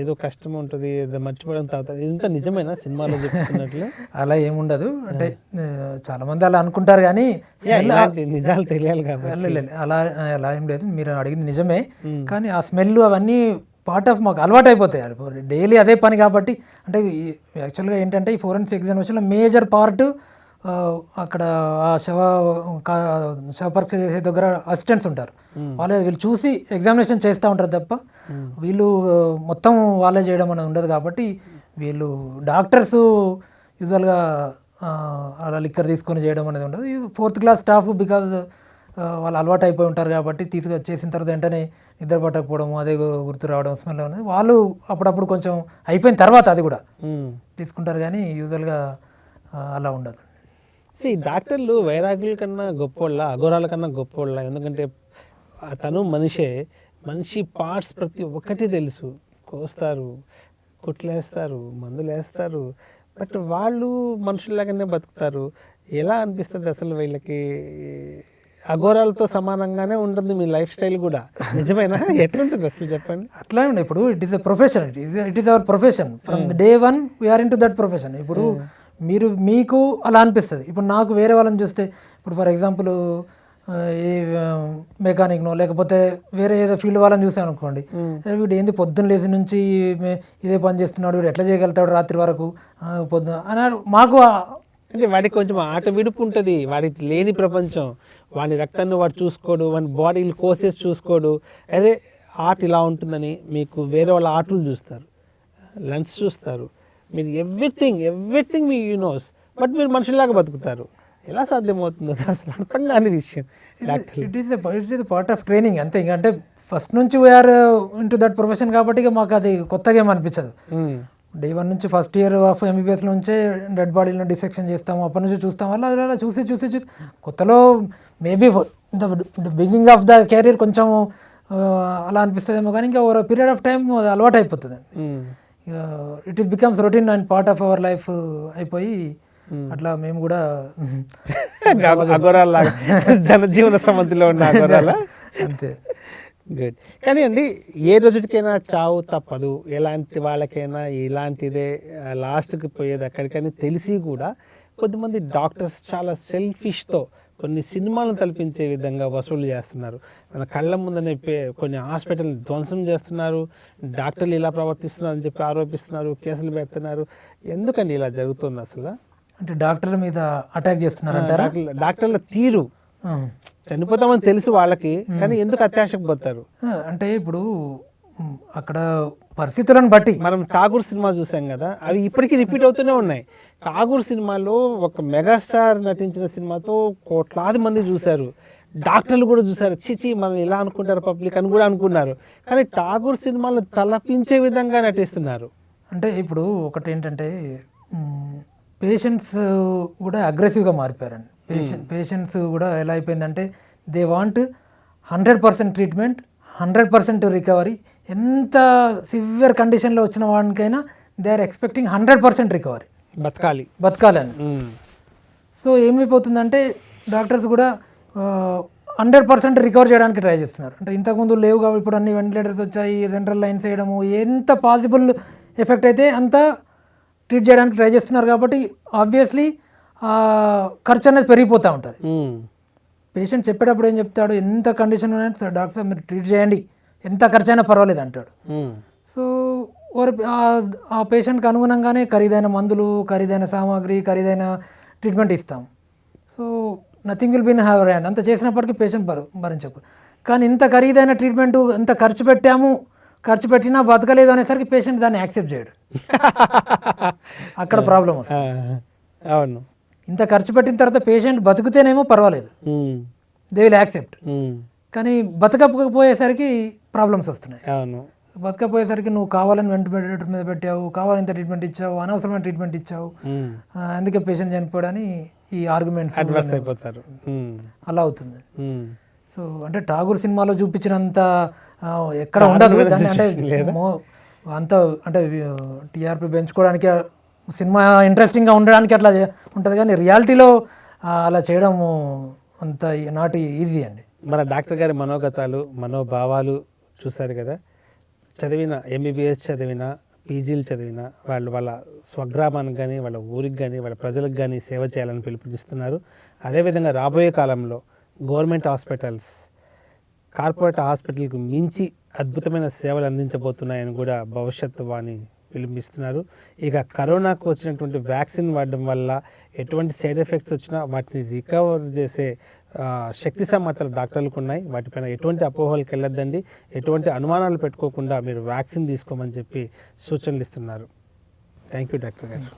ఏదో కష్టం ఉంటుంది, ఏదో మర్చిపోవడం తాగుతారు. ఇదంతా నిజమేనా సినిమాలో చెప్తున్నట్లు? అలా ఏముండదు. అంటే చాలా మంది అలా అనుకుంటారు కానీ నిజాలు తెలియాలి కాబట్టి అలా అలా ఏం లేదు. మీరు అడిగింది నిజమే, కానీ ఆ స్మెల్ అవన్నీ పార్ట్ ఆఫ్ మాకు అలవాటు అయిపోతాయి డైలీ అదే పని కాబట్టి. అంటే యాక్చువల్గా ఏంటంటే ఈ ఫోరెన్సిక్ ఎగ్జామినేషన్లో మేజర్ పార్ట్ అక్కడ ఆ శవ పరీక్ష చేసే దగ్గర అసిస్టెంట్స్ ఉంటారు. వీళ్ళు చూసి ఎగ్జామినేషన్ చేస్తూ ఉంటారు తప్ప వీళ్ళు మొత్తం వాళ్ళే చేయడం అనేది ఉండదు కాబట్టి వీళ్ళు డాక్టర్స్ యూజువల్గా అలా లిక్కర్ తీసుకొని చేయడం అనేది ఉండదు. 4th క్లాస్ స్టాఫ్ బికాజ్ వాళ్ళు అలవాటు అయిపోయి ఉంటారు కాబట్టి చేసిన తర్వాత వెంటనే నిద్ర పట్టకపోవడం, అదే గుర్తు రావడం, స్మెల్ అనేది వాళ్ళు అప్పుడప్పుడు కొంచెం అయిపోయిన తర్వాత అది కూడా తీసుకుంటారు కానీ యూజువల్గా అలా ఉండదు. డాక్టర్లు వైరాగ్యుల కన్నా గొప్పోళ్ళ, అఘోరాల కన్నా గొప్పోళ్ళ? ఎందుకంటే తను మనిషి పార్ట్స్ ప్రతి ఒక్కటి తెలుసు. కోస్తారు, కుట్లేస్తారు, మందులు వేస్తారు, బట్ వాళ్ళు మనుషుల్లాగానే బతుకుతారు. ఎలా అనిపిస్తుంది అసలు వీళ్ళకి? అఘోరాలతో సమానంగానే ఉంటుంది మీ లైఫ్ స్టైల్ కూడా, నిజమేనా? ఎట్లుంటుంది అసలు చెప్పండి. అట్లా ఉండే ఇప్పుడు it is a profession, it is our profession from day 1 we are into that profession. ఇప్పుడు మీకు అలా అనిపిస్తుంది. ఇప్పుడు నాకు వేరే వాళ్ళని చూస్తే, ఇప్పుడు ఫర్ ఎగ్జాంపుల్ ఏ మెకానిక్నో లేకపోతే వేరే ఏదో ఫీల్డ్ వాళ్ళని చూసాను అనుకోండి, వీడు ఏంది పొద్దున్న లేచి నుంచి ఇదే పని చేస్తున్నాడు, వీడు ఎట్లా చేయగలుగుతాడు రాత్రి వరకు పొద్దున అన్నారు. మాకు అంటే వాడికి కొంచెం ఆట విడుపు ఉంటుంది, వాడికి లేని ప్రపంచం. వాడి రక్తాన్ని వాడు చూసుకోడు, వాడి బాడీలు కోసేసి చూసుకోడు. అదే ఆర్ట్ ఇలా ఉంటుందని మీకు వేరే వాళ్ళ ఆర్ట్లు చూస్తారు, లంచ్ చూస్తారు, మీరు ఎవ్రీథింగ్ మీ నోస్, బట్ మీరు మనుషుల్లాగా బతుకుతారు. ఎలా సాధ్యమవుతుంది అసలు అర్థం కాని విషయం. It is part of training అంతే. ఇంకా అంటే ఫస్ట్ నుంచి we are into that profession కాబట్టి ఇక మాకు అది కొత్తగా ఏం అనిపించదు. డే 1 నుంచి ఫస్ట్ ఇయర్ ఆఫ్ ఎంబీబీఎస్ నుంచే డెడ్ బాడీలను డిసెక్షన్ చేస్తాము, అప్పటి నుంచి చూస్తాం. వల్ల అలా చూసి కొత్తలో maybe beginning of the career కొంచెం అలా అనిపిస్తుందేమో, కానీ ఇంకా ఓవర్ పీరియడ్ ఆఫ్ టైం అది అలవాటు అయిపోతుంది. It is becomes routine and part of our life అయిపోయి అట్లా మేము కూడా జనజీవన సమితిలో ఉన్న అఘోరాల అంతే. గుడ్. కానీ అండి, ఏ రోజుకైనా చావు తప్పదు, ఎలాంటి వాళ్ళకైనా ఇలాంటిదే లాస్ట్కి పోయేది అక్కడికని తెలిసి కూడా కొంతమంది డాక్టర్స్ చాలా సెల్ఫిష్తో కొన్ని సినిమాలను తలపించే విధంగా వసూలు చేస్తున్నారు. మన కళ్ళ ముందనే కొన్ని హాస్పిటల్ ధ్వంసం చేస్తున్నారు, డాక్టర్లు ఇలా ప్రవర్తిస్తున్నారు అని చెప్పి ఆరోపిస్తున్నారు, కేసులు పెడుతున్నారు. ఎందుకండి ఇలా జరుగుతుంది అసలు? అంటే డాక్టర్ల మీద అటాక్ చేస్తున్నారంటారా? డాక్టర్ల తీరు, చనిపోతామని తెలుసు వాళ్ళకి, కానీ ఎందుకు అత్యాశకు పోతారు? అంటే ఇప్పుడు అక్కడ పరిస్థితులను బట్టి మనం ఠాగూర్ సినిమా చూసాం కదా, అవి ఇప్పటికీ రిపీట్ అవుతూనే ఉన్నాయి. ఠాగూర్ సినిమాలో ఒక మెగాస్టార్ నటించిన సినిమాతో కోట్లాది మంది చూశారు, డాక్టర్లు కూడా చూశారు. చిచి మనం ఇలా అనుకుంటారు పబ్లిక్ అని కూడా అనుకున్నారు. కానీ ఠాగూర్ సినిమాలు తలపించే విధంగా నటిస్తున్నారు. అంటే ఇప్పుడు ఒకటి ఏంటంటే పేషెంట్స్ కూడా అగ్రెసివ్గా మారిపోయారండి. పేషెంట్స్ కూడా ఎలా అయిపోయిందంటే దే వాంట్ 100% ట్రీట్మెంట్, 100% రికవరీ. ఎంత సివియర్ కండిషన్లో వచ్చిన వాడికైనా దే ఆర్ ఎక్స్పెక్టింగ్ 100% రికవరీ, బతకాలి అని. సో ఏమైపోతుందంటే డాక్టర్స్ కూడా 100% రికవర్ చేయడానికి ట్రై చేస్తున్నారు. అంటే ఇంతకుముందు లేవు కాబట్టి ఇప్పుడు అన్ని వెంటిలేటర్స్ వచ్చాయి, సెంట్రల్ లైన్స్ వేయడము, ఎంత పాసిబుల్ ఎఫెక్ట్ అయితే అంత ట్రీట్ చేయడానికి ట్రై చేస్తున్నారు. కాబట్టి ఆబ్వియస్లీ ఖర్చు అనేది పెరిగిపోతూ ఉంటుంది. పేషెంట్ చెప్పేటప్పుడు ఏం చెప్తాడు, ఎంత కండిషన్ ఉన్నది డాక్టర్ సార్ మీరు ట్రీట్ చేయండి, ఎంత ఖర్చు అయినా పర్వాలేదు అంటాడు. సో ఆ పేషెంట్కి అనుగుణంగానే ఖరీదైన మందులు, ఖరీదైన సామాగ్రి, ఖరీదైన ట్రీట్మెంట్ ఇస్తాం. So nothing will be in our hand. అంత చేసినప్పటికీ పేషెంట్ భరించకు. కానీ ఇంత ఖరీదైన ట్రీట్మెంట్ ఎంత ఖర్చు పెట్టినా బతకలేదు అనేసరికి పేషెంట్ దాన్ని యాక్సెప్ట్ చేయడు. అక్కడ ప్రాబ్లం వస్తుంది. అవును, ఇంత ఖర్చు పెట్టిన తర్వాత పేషెంట్ బతుకుతేనేమో పర్వాలేదు, దే విల్ యాక్సెప్ట్. కానీ బతకపోయేసరికి ప్రాబ్లమ్స్ వస్తున్నాయి. అవును. బతకపోయేసరికి నువ్వు కావాలని వెంటిలేటర్ మీద పెట్టావు, కావాలని ఇంత ట్రీట్మెంట్ ఇచ్చావు, అనవసరమైన ట్రీట్మెంట్ ఇచ్చావు, అందుకే పేషెంట్ చనిపోయాడని ఈ ఆర్గ్యుమెంట్స్ అడ్వర్స్ అయిపోతారు. అలా అవుతుంది. సో అంటే ఠాగూర్ సినిమాలో చూపించినంత ఎక్కడ ఉండదు దాన్ని, అంటే అంత అంటే టీఆర్పీ పెంచుకోవడానికి సినిమా ఇంట్రెస్టింగ్గా ఉండడానికి అట్లా ఉంటుంది, కానీ రియాలిటీలో అలా చేయడము అంత నాట్ ఈజీ అండి. మన డాక్టర్ గారి మనోగతాలు, మనోభావాలు చూశారు కదా. చదివిన ఎంబీబీఎస్ చదివిన, పీజీలు చదివిన వాళ్ళు వాళ్ళ స్వగ్రామానికి కానీ, వాళ్ళ ఊరికి కానీ, వాళ్ళ ప్రజలకు కానీ సేవ చేయాలని పిలుపునిస్తున్నారు. అదేవిధంగా రాబోయే కాలంలో గవర్నమెంట్ హాస్పిటల్స్, కార్పొరేట్ హాస్పిటల్కి మించి అద్భుతమైన సేవలు అందించబోతున్నాయని కూడా భవిష్యత్తు వాణి పిలుపునిస్తున్నారు. ఇక కరోనాకు వచ్చినటువంటి వ్యాక్సిన్ వాడడం వల్ల ఎటువంటి సైడ్ ఎఫెక్ట్స్ వచ్చినా వాటిని రికవర్ చేసే శక్తి సామర్థ్యాలు డాక్టర్లకు ఉన్నాయి. వాటిపైన ఎటువంటి అపోహలకు వెళ్ళొద్దండి, ఎటువంటి అనుమానాలు పెట్టుకోకుండా మీరు వ్యాక్సిన్ తీసుకోమని చెప్పి సూచనలు ఇస్తున్నారు. థ్యాంక్ యూ డాక్టర్ గారు.